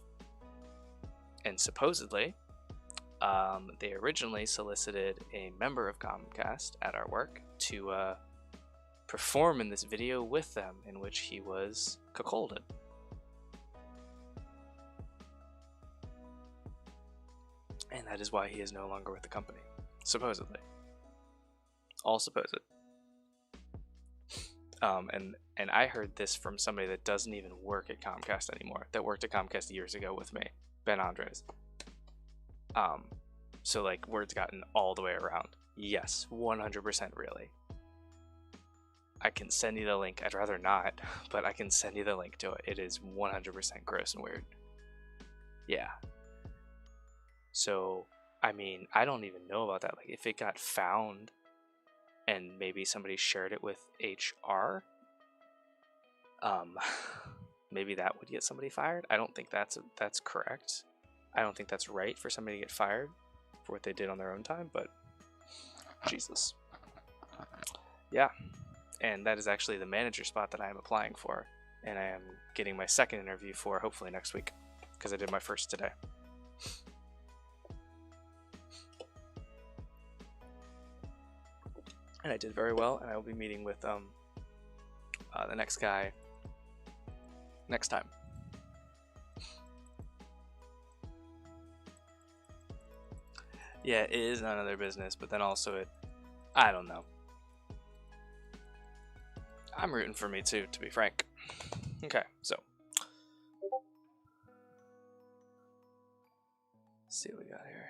And supposedly, they originally solicited a member of Comcast at our work to perform in this video with them, in which he was cuckolded. And that is why he is no longer with the company. Supposedly. All supposed. And I heard this from somebody that doesn't even work at Comcast anymore, that worked at Comcast years ago with me, Ben Andres. So like word's gotten all the way around. Yes, 100% really. I can send you the link. I'd rather not, but I can send you the link to it. It is 100% gross and weird. Yeah. So, I mean, I don't even know about that. Like, if it got found and maybe somebody shared it with HR, maybe that would get somebody fired. I don't think that's correct. I don't think that's right for somebody to get fired for what they did on their own time, but Jesus. Yeah. And that is actually the manager spot that I am applying for, and I am getting my second interview for hopefully next week, because I did my first today. And I did very well, and I will be meeting with the next guy next time. Yeah, it is none of their business, but then also I don't know. I'm rooting for me too, to be frank. Okay, so. Let's see what we got here.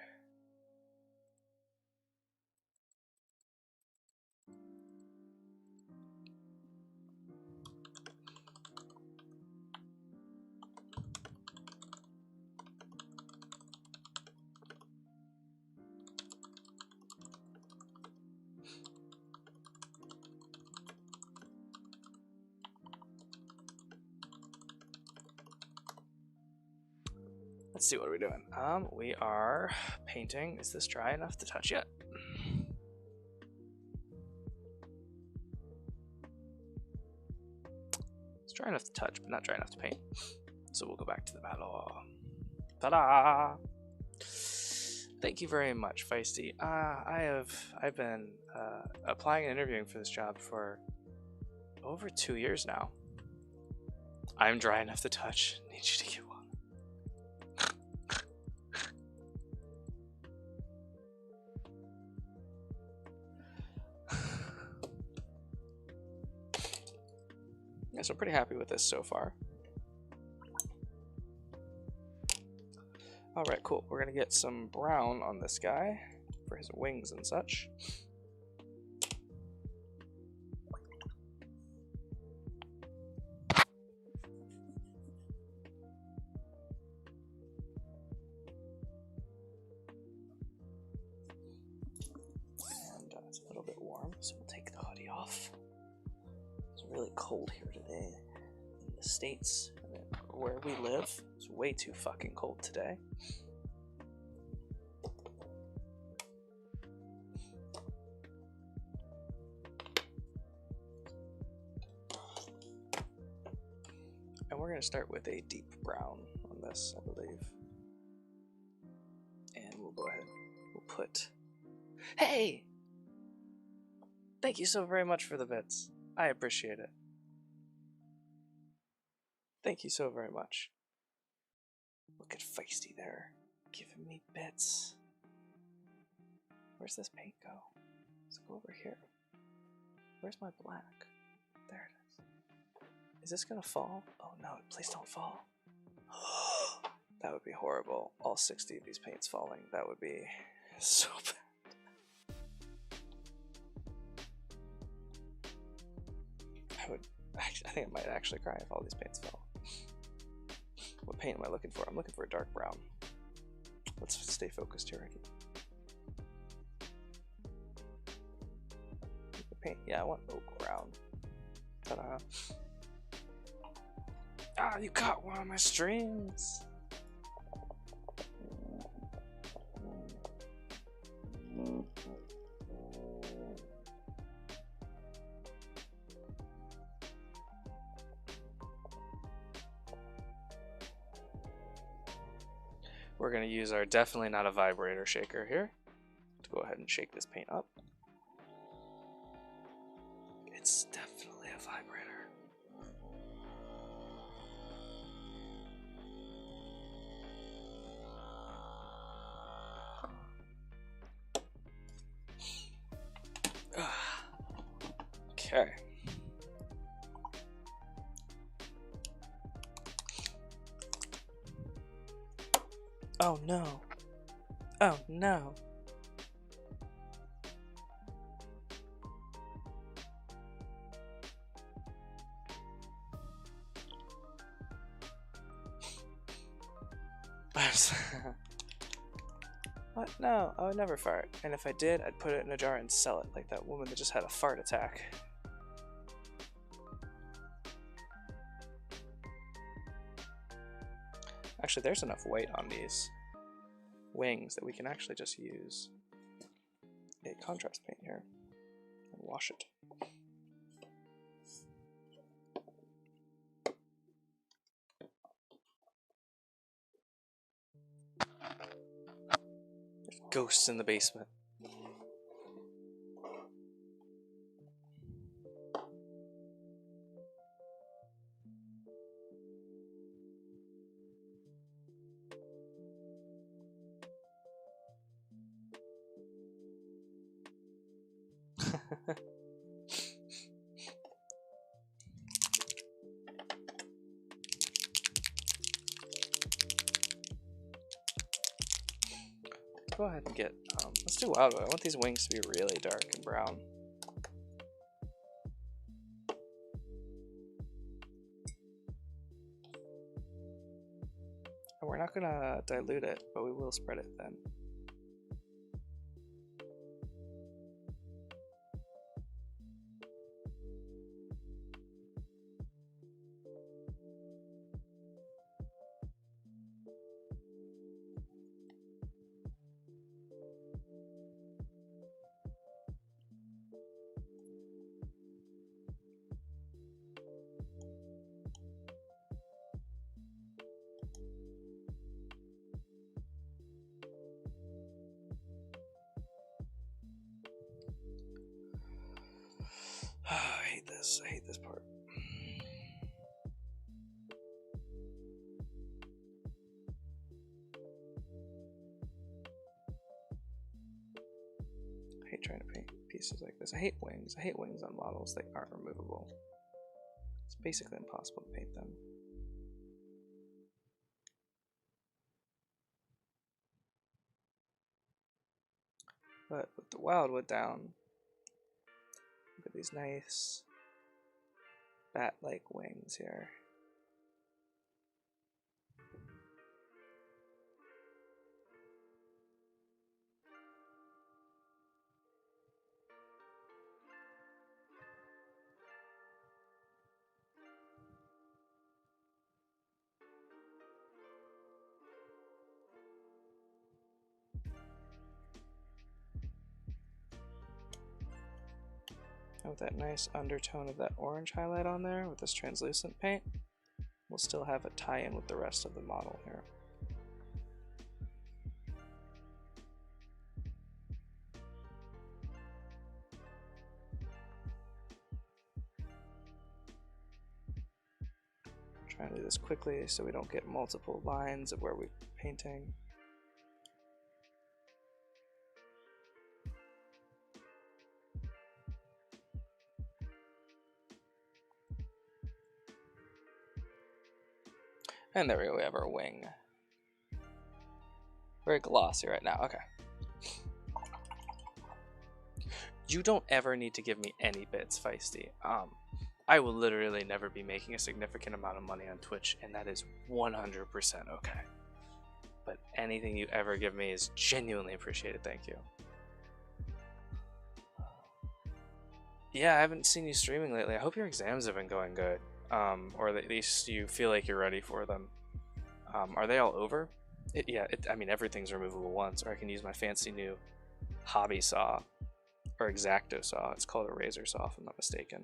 Let's see, what are we doing? We are painting. Is this dry enough to touch yet? It's dry enough to touch, but not dry enough to paint. So we'll go back to the balor. Ta-da! Thank you very much, Feisty. I've been applying and interviewing for this job for over 2 years now. I'm dry enough to touch. Need you to get one. Yeah, so I'm pretty happy with this so far. Alright, cool. We're gonna get some brown on this guy for his wings and such. And it's a little bit warm, so we'll take the hoodie off. It's really cold here today in the States. Where we live, it's way too fucking cold today. And we're going to start with a deep brown on this, I believe. And we'll go ahead. We'll put... Hey! Thank you so very much for the bits. I appreciate it. Thank you so very much. Look at Feisty there, giving me bits. Where's this paint go? Let's go over here. Where's my black? There it is. Is this gonna fall? Oh no, please don't fall. That would be horrible. All 60 of these paints falling. That would be so bad. I think I might actually cry if all these paints fell. What paint am I looking for? I'm looking for a dark brown. Let's stay focused here. Paint. Yeah, I want oak brown. Ta-da. Ah, you caught one of my strings. We're going to use our definitely not a vibrator shaker here to go ahead and shake this paint up. It's definitely a vibrator. Okay. Oh no. Oh no. What? No, I would never fart. And if I did, I'd put it in a jar and sell it, like that woman that just had a fart attack. Actually, there's enough weight on these wings that we can actually just use a contrast paint here and wash it. There's ghosts in the basement. Go ahead and get, let's do Wild Boy. I want these wings to be really dark and brown. And we're not gonna dilute it, but we will spread it then. this. I hate this part. I hate trying to paint pieces like this. I hate wings. I hate wings on models that aren't removable. It's basically impossible to paint them. But with the wildwood down, look at these nice bat-like wings here. And with that nice undertone of that orange highlight on there with this translucent paint, we'll still have a tie-in with the rest of the model here. Trying to do this quickly so we don't get multiple lines of where we're painting. And there we go, we have our wing. Very glossy right now, okay. You don't ever need to give me any bits, Feisty. I will literally never be making a significant amount of money on Twitch, and that is 100% okay. But anything you ever give me is genuinely appreciated, thank you. Yeah, I haven't seen you streaming lately. I hope your exams have been going good. Or at least you feel like you're ready for them. Are they all over? I mean, everything's removable once, or I can use my fancy new hobby saw, or X-Acto saw. It's called a razor saw, if I'm not mistaken.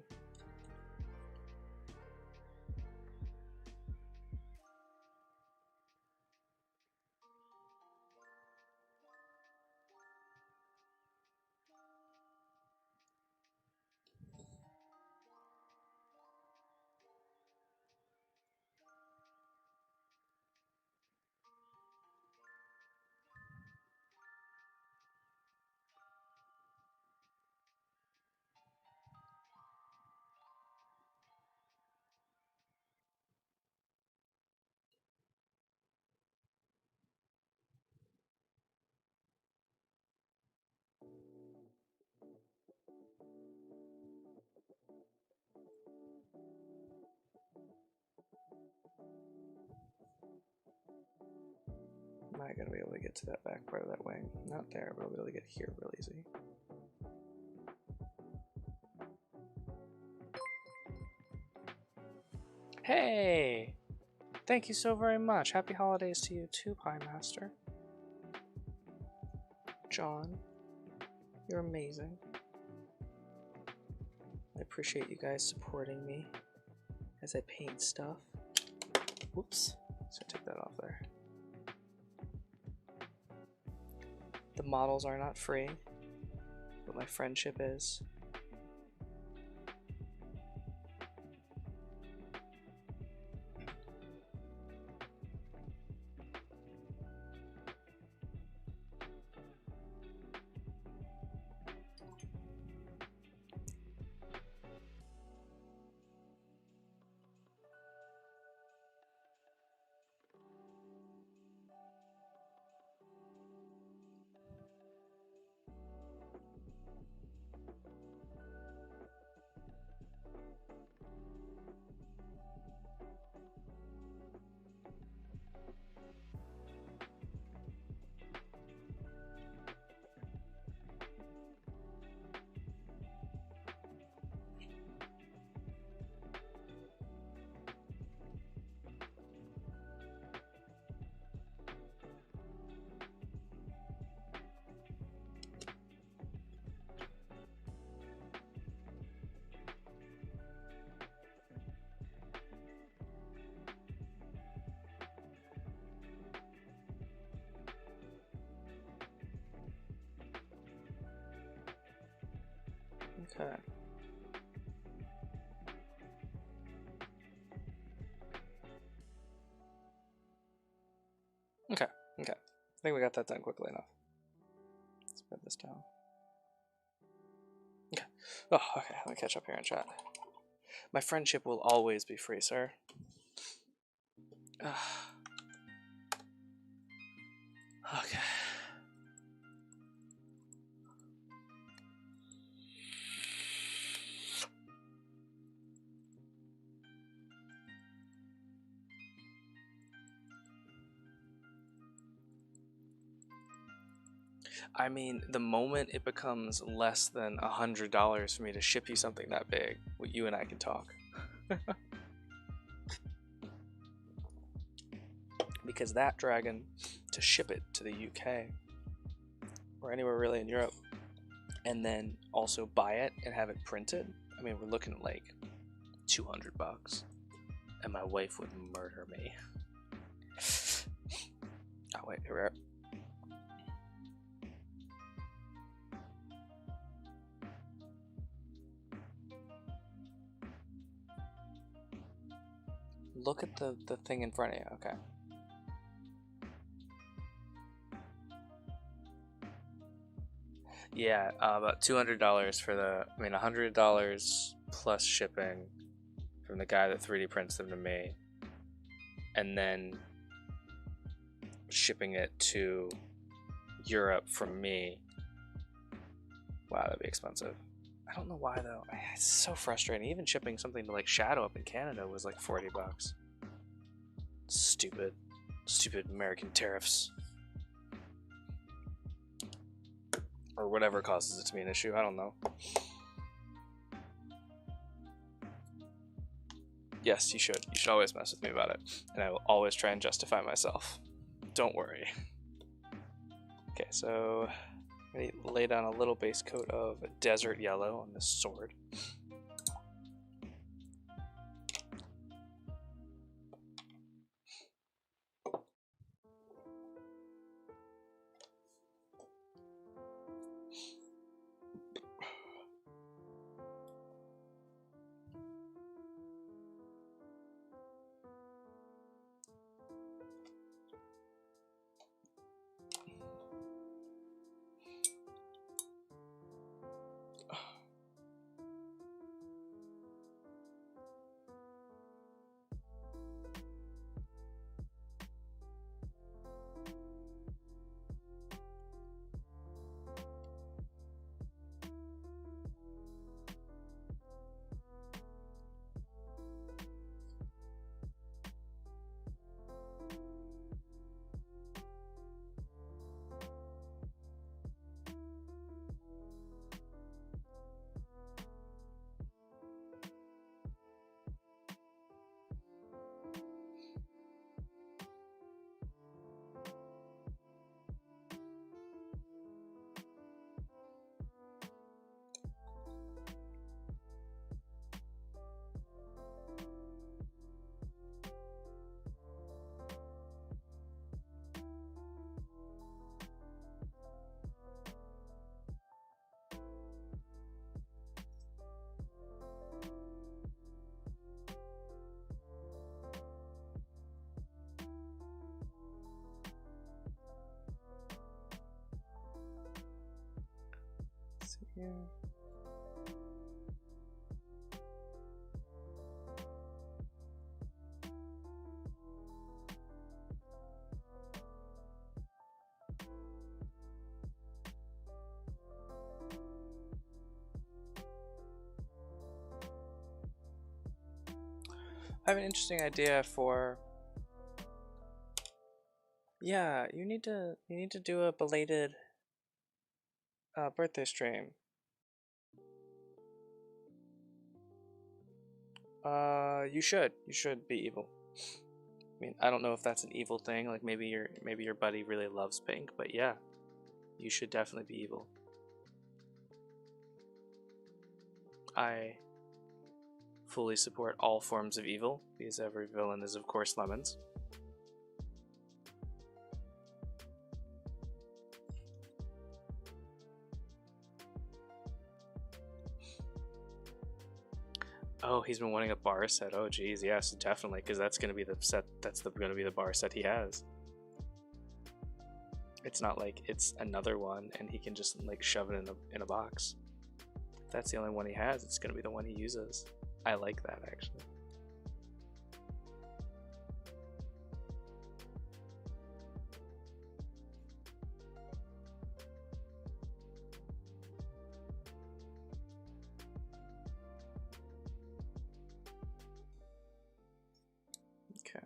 Am I gonna be able to get to that back part of that wing? Not there, but I'll be able to get here real easy. Hey! Thank you so very much. Happy holidays to you too, Pie Master. John, you're amazing. I appreciate you guys supporting me as I paint stuff. Whoops. So take that off there. The models are not free, but my friendship is. Okay. think we got that done quickly enough. Spread this down. Okay. Oh, okay. Let me catch up here in chat. My friendship will always be free, sir. Okay. I mean, the moment it becomes less than $100 for me to ship you something that big, you and I can talk. Because that dragon, to ship it to the UK or anywhere really in Europe, and then also buy it and have it printed, I mean, we're looking at like $200, and my wife would murder me. Oh wait, here we are. Look at the thing in front of you. Okay. Yeah, about $200 for the, I mean, $100 plus shipping from the guy that 3D prints them to me, and then shipping it to Europe from me. Wow, that'd be expensive. I don't know why though. It's so frustrating. Even shipping something to like Shadow up in Canada was like $40. Stupid American tariffs. Or whatever causes it to be an issue, I don't know. Yes, you should. You should always mess with me about it. And I will always try and justify myself. Don't worry. Okay, so I'm going to lay down a little base coat of desert yellow on this sword. Yeah. I have an interesting idea for. Yeah, you need to do a belated birthday stream. You should be evil. I mean, I don't know if that's an evil thing. Like maybe your buddy really loves pink, but yeah, you should definitely be evil. I fully support all forms of evil because every villain is of course lemons. Oh, he's been wanting a bar set. Oh, geez, yes, definitely, because that's going to be the set. That's going to be the bar set he has. It's not like it's another one and he can just like shove it in a box. If that's the only one he has, it's gonna be the one he uses. I like that actually. Okay.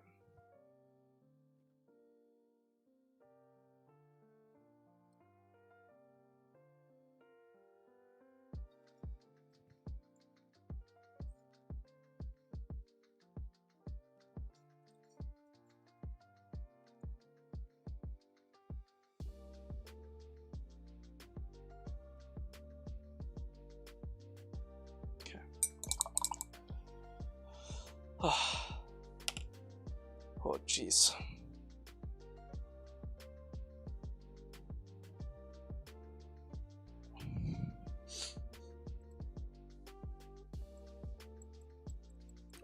Oh, jeez.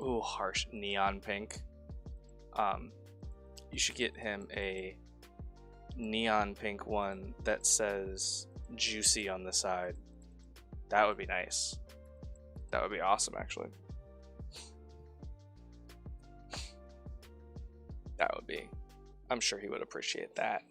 Ooh, harsh neon pink. You should get him a neon pink one that says juicy on the side. That would be nice. That would be awesome, actually. That would be. I'm sure he would appreciate that.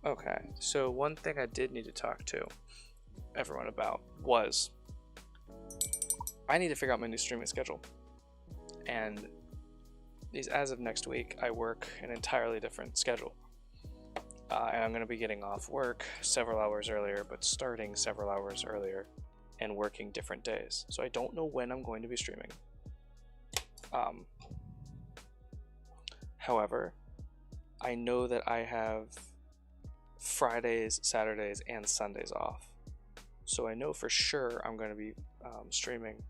Okay, so one thing I did need to talk to everyone about was I need to figure out my new streaming schedule. And as of next week, I work an entirely different schedule. And I'm going to be getting off work several hours earlier, but starting several hours earlier and working different days. So I don't know when I'm going to be streaming. However, I know that I have Fridays, Saturdays, and Sundays off. So I know for sure I'm going to be streaming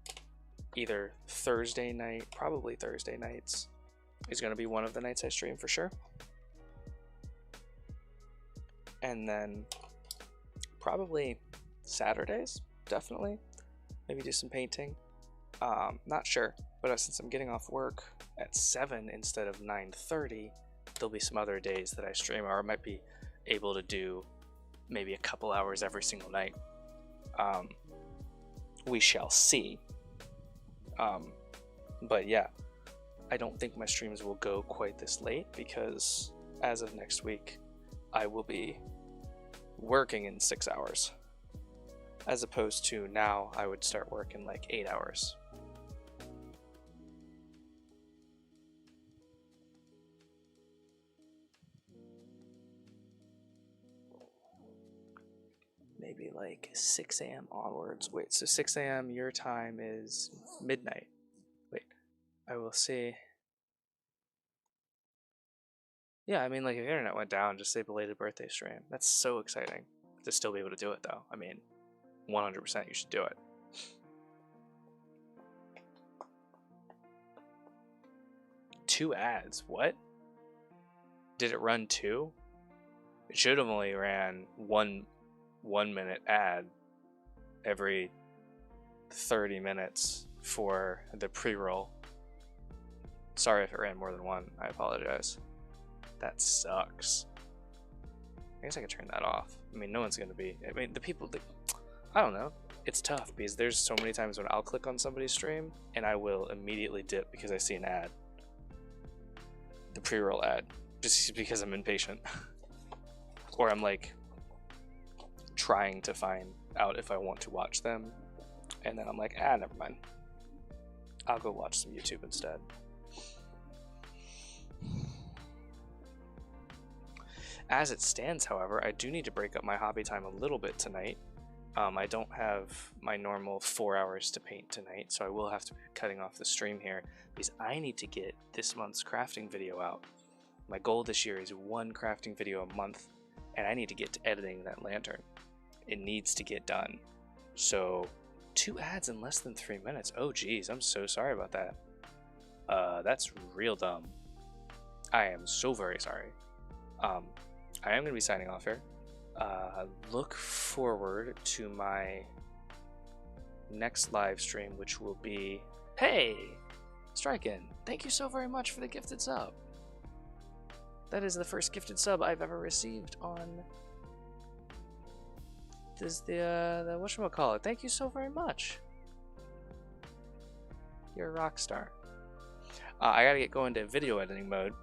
either Thursday night, probably Thursday nights is going to be one of the nights I stream for sure. And then probably Saturdays, definitely. Maybe do some painting. Not sure, but since I'm getting off work at 7 instead of 9:30, there'll be some other days that I stream, or I might be able to do maybe a couple hours every single night. We shall see. But yeah, I don't think my streams will go quite this late because as of next week, I will be working in 6 hours. As opposed to now, I would start work in like 8 hours. Maybe like 6 a.m. onwards. Wait, so 6 a.m. your time is midnight. Wait, I will see. Yeah, I mean, like if the internet went down, just say belated birthday stream. That's so exciting to still be able to do it, though. I mean, 100% you should do it. Two ads? What? Did it run two? It should have only ran one 1-minute ad every 30 minutes for the pre-roll. Sorry if it ran more than one. I apologize. That sucks. I guess I could turn that off. I mean, no one's gonna be. I mean, the people. I don't know. It's tough because there's so many times when I'll click on somebody's stream and I will immediately dip because I see an ad. The pre-roll ad, just because I'm impatient, or I'm like trying to find out if I want to watch them, and then I'm like, never mind. I'll go watch some YouTube instead. As it stands, however, I do need to break up my hobby time a little bit tonight. I don't have my normal 4 hours to paint tonight, so I will have to be cutting off the stream here because I need to get this month's crafting video out. My goal this year is 1 crafting video a month, and I need to get to editing that lantern. It needs to get done. So 2 ads in less than 3 minutes. Oh geez, I'm so sorry about that. That's real dumb. I am so very sorry. I am going to be signing off here. Look forward to my next live stream, which will be... Hey! Striken, thank you so very much for the gifted sub. That is the first gifted sub I've ever received on this, the whatchamacallit. Thank you so very much. You're a rock star. I gotta get going to video editing mode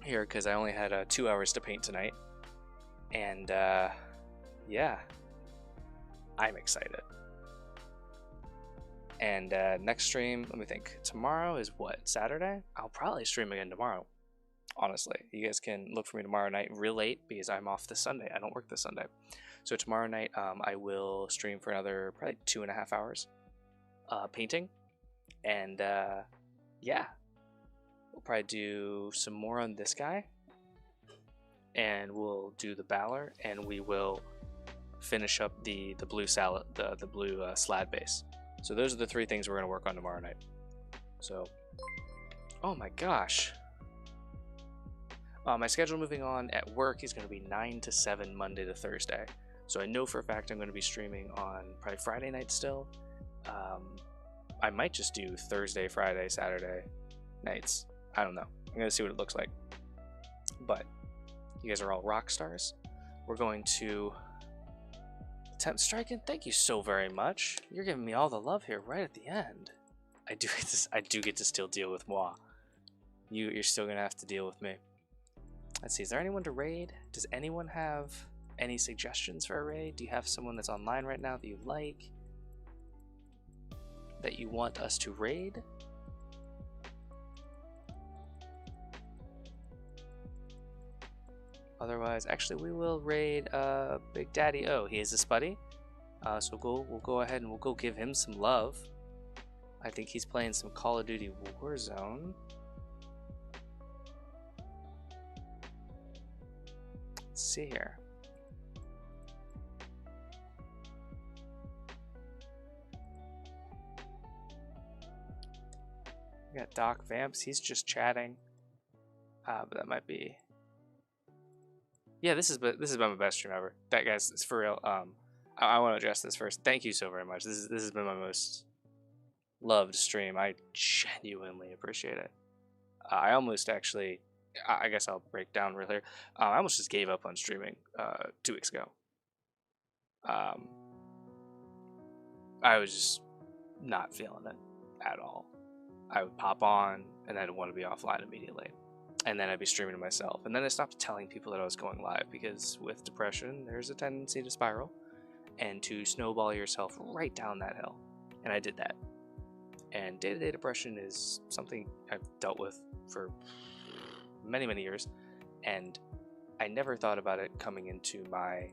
here because I only had 2 hours to paint tonight. And yeah, I'm excited. And next stream, let me think. Tomorrow is what? Saturday? I'll probably stream again tomorrow. Honestly, you guys can look for me tomorrow night real late because I'm off this Sunday. I don't work this Sunday. So tomorrow night, I will stream for another probably 2.5 hours painting. And yeah, we'll probably do some more on this guy. And we'll do the balor, and we will finish up the blue salad, the blue slaad base. So those are the 3 things we're going to work on tomorrow night. So, oh my gosh. My schedule moving on at work is going to be 9 to 7 Monday to Thursday. So I know for a fact I'm going to be streaming on probably Friday night still. I might just do Thursday, Friday, Saturday nights. I don't know. I'm going to see what it looks like. But you guys are all rock stars. We're going to attempt striking. Thank you so very much. You're giving me all the love here right at the end. I do get to still deal with moi. You're still gonna have to deal with me. Let's see. Is there anyone to raid? Does anyone have any suggestions for a raid? Do you have someone that's online right now that you like? That you want us to raid? Otherwise, actually, we will raid Big Daddy O. He is a spuddy. So we'll go ahead and we'll go give him some love. I think he's playing some Call of Duty Warzone. Let's see here. We got Doc Vamps. He's just chatting. But that might be... Yeah, this has been my best stream ever. That, guys, it's for real. I want to address this first. Thank you so very much. This has been my most loved stream. I genuinely appreciate it. I almost actually, I guess I'll break down real here. I almost just gave up on streaming 2 weeks ago. I was just not feeling it at all. I would pop on and I'd want to be offline immediately. And then I'd be streaming to myself. And then I stopped telling people that I was going live because with depression, there's a tendency to spiral and to snowball yourself right down that hill. And I did that. And day-to-day depression is something I've dealt with for many, many years. And I never thought about it coming into my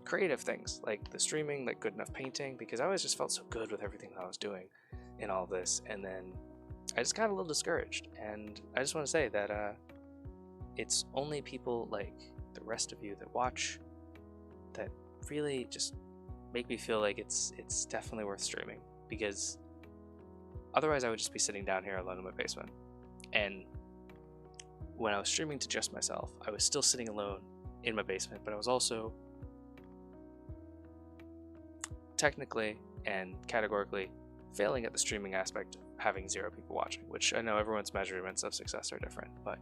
creative things, like the streaming, like Good Nuf Painting, because I always just felt so good with everything that I was doing in all this. And then I just got a little discouraged, and I just want to say that it's only people like the rest of you that watch that really just make me feel like it's definitely worth streaming, because otherwise I would just be sitting down here alone in my basement. And when I was streaming to just myself, I was still sitting alone in my basement, but I was also technically and categorically failing at the streaming aspect of having 0 people watching, which I know everyone's measurements of success are different, but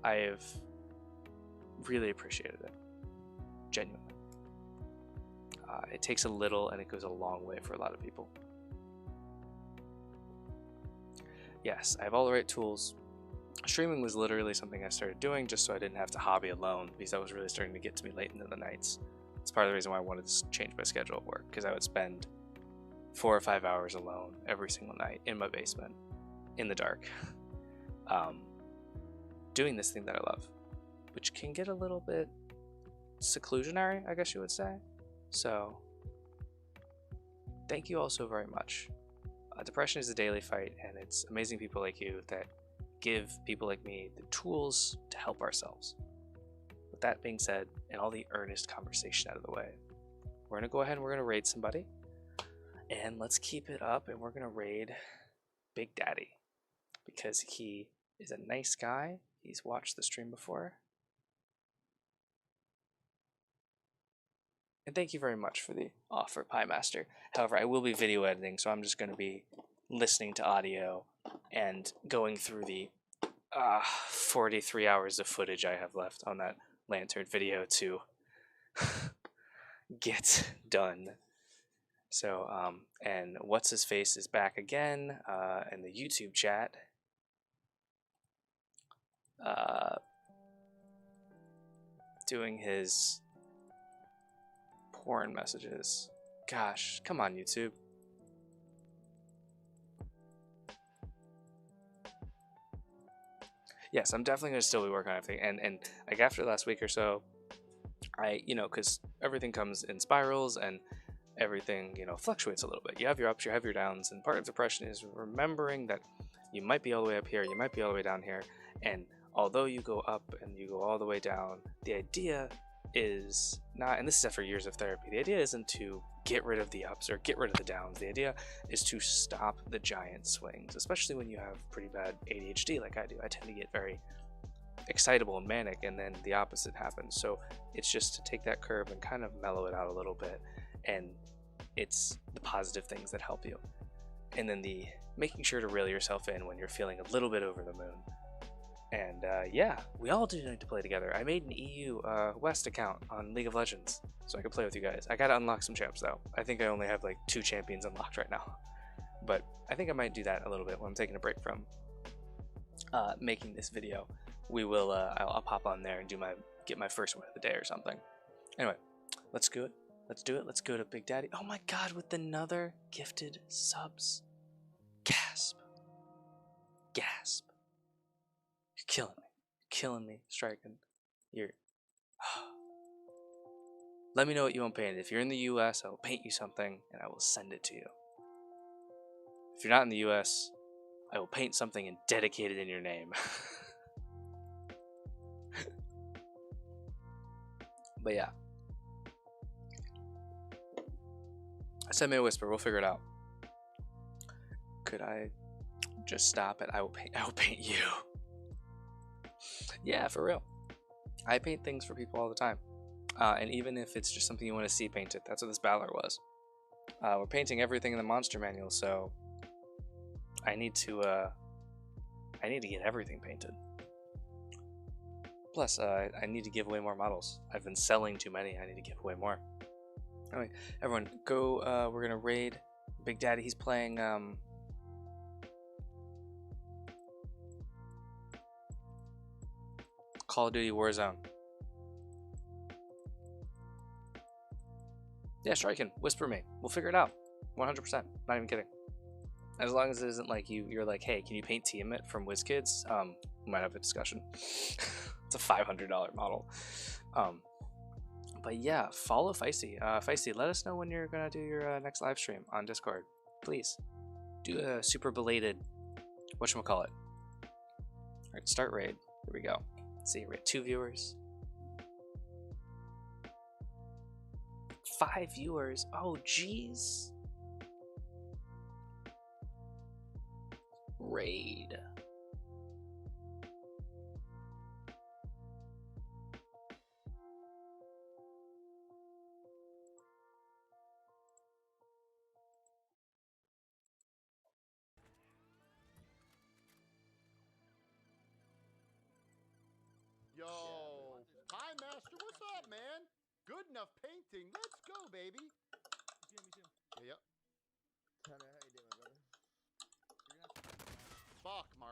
I have really appreciated it, genuinely. It takes a little and it goes a long way for a lot of people. Yes, I have all the right tools. streaming was literally something I started doing just so I didn't have to hobby alone, because that was really starting to get to me late into the nights. It's part of the reason why I wanted to change my schedule at work, because I would spend 4 or 5 hours alone every single night in my basement, in the dark, doing this thing that I love, which can get a little bit seclusionary, I guess you would say. So, thank you all so very much. Depression is a daily fight, and it's amazing people like you that give people like me the tools to help ourselves. With that being said, and all the earnest conversation out of the way, we're going to go ahead and we're going to raid somebody. And let's keep it up, and we're going to raid Big Daddy, because he is a nice guy. He's watched the stream before. And thank you very much for the offer, Pie Master. However, I will be video editing, so I'm just going to be listening to audio and going through the 43 hours of footage I have left on that lantern video to get done. So, and what's his face is back again in the YouTube chat. Doing his porn messages. Gosh, come on, YouTube. Yes, I'm definitely going to still be working on everything. And like after the last week or so, because everything comes in spirals and everything, fluctuates a little bit. You have your ups, you have your downs, and part of depression is remembering that you might be all the way up here, you might be all the way down here, and although you go up and you go all the way down, the idea is not, and this is after years of therapy, the idea isn't to get rid of the ups or get rid of the downs. The idea is to stop the giant swings, especially when you have pretty bad ADHD like I do. I tend to get very excitable and manic, and then the opposite happens. So it's just to take that curve and kind of mellow it out a little bit, and it's the positive things that help you, and then the making sure to reel yourself in when you're feeling a little bit over the moon. And yeah, we all do need to play together. I made an EU West account on League of Legends so I could play with you guys. I gotta unlock some champs though. I think I only have like 2 champions unlocked right now, but I think I might do that a little bit when I'm taking a break from making this video. We will. I'll pop on there and get my first win of the day or something. Anyway, let's do it. Let's do it. Let's go to Big Daddy. Oh my God, with another gifted subs. Gasp. Gasp. You're killing me. You're killing me, Striking. You're. Let me know what you want painted. If you're in the US, I will paint you something and I will send it to you. If you're not in the US, I will paint something and dedicate it in your name. But yeah. Send me a whisper, we'll figure it out. Could I just stop it? I will paint you. Yeah, for real. I paint things for people all the time. And even if it's just something you want to see painted, that's what this balor was. We're painting everything in the monster manual, so I need to get everything painted. Plus, I need to give away more models. I've been selling too many. I need to give away more. Anyway, everyone, go. We're gonna raid Big Daddy. He's playing. Call of Duty Warzone. Yeah, Striking. Whisper me. We'll figure it out. 100%. Not even kidding. As long as it isn't like you're like, hey, can you paint Tiamat from WizKids? We might have a discussion. It's a $500 model. But yeah, follow Feisty. Feisty, let us know when you're gonna do your next live stream on Discord. Please do a super belated whatchamacallit. Alright, start raid. Here we go. Let's see, we have 2 viewers. 5 viewers. Oh, jeez. Raid. Yo, Pie Master, what's up, man? Good enough painting. Let's go, baby. Yep. How you doing, my brother? Fuck, Mark.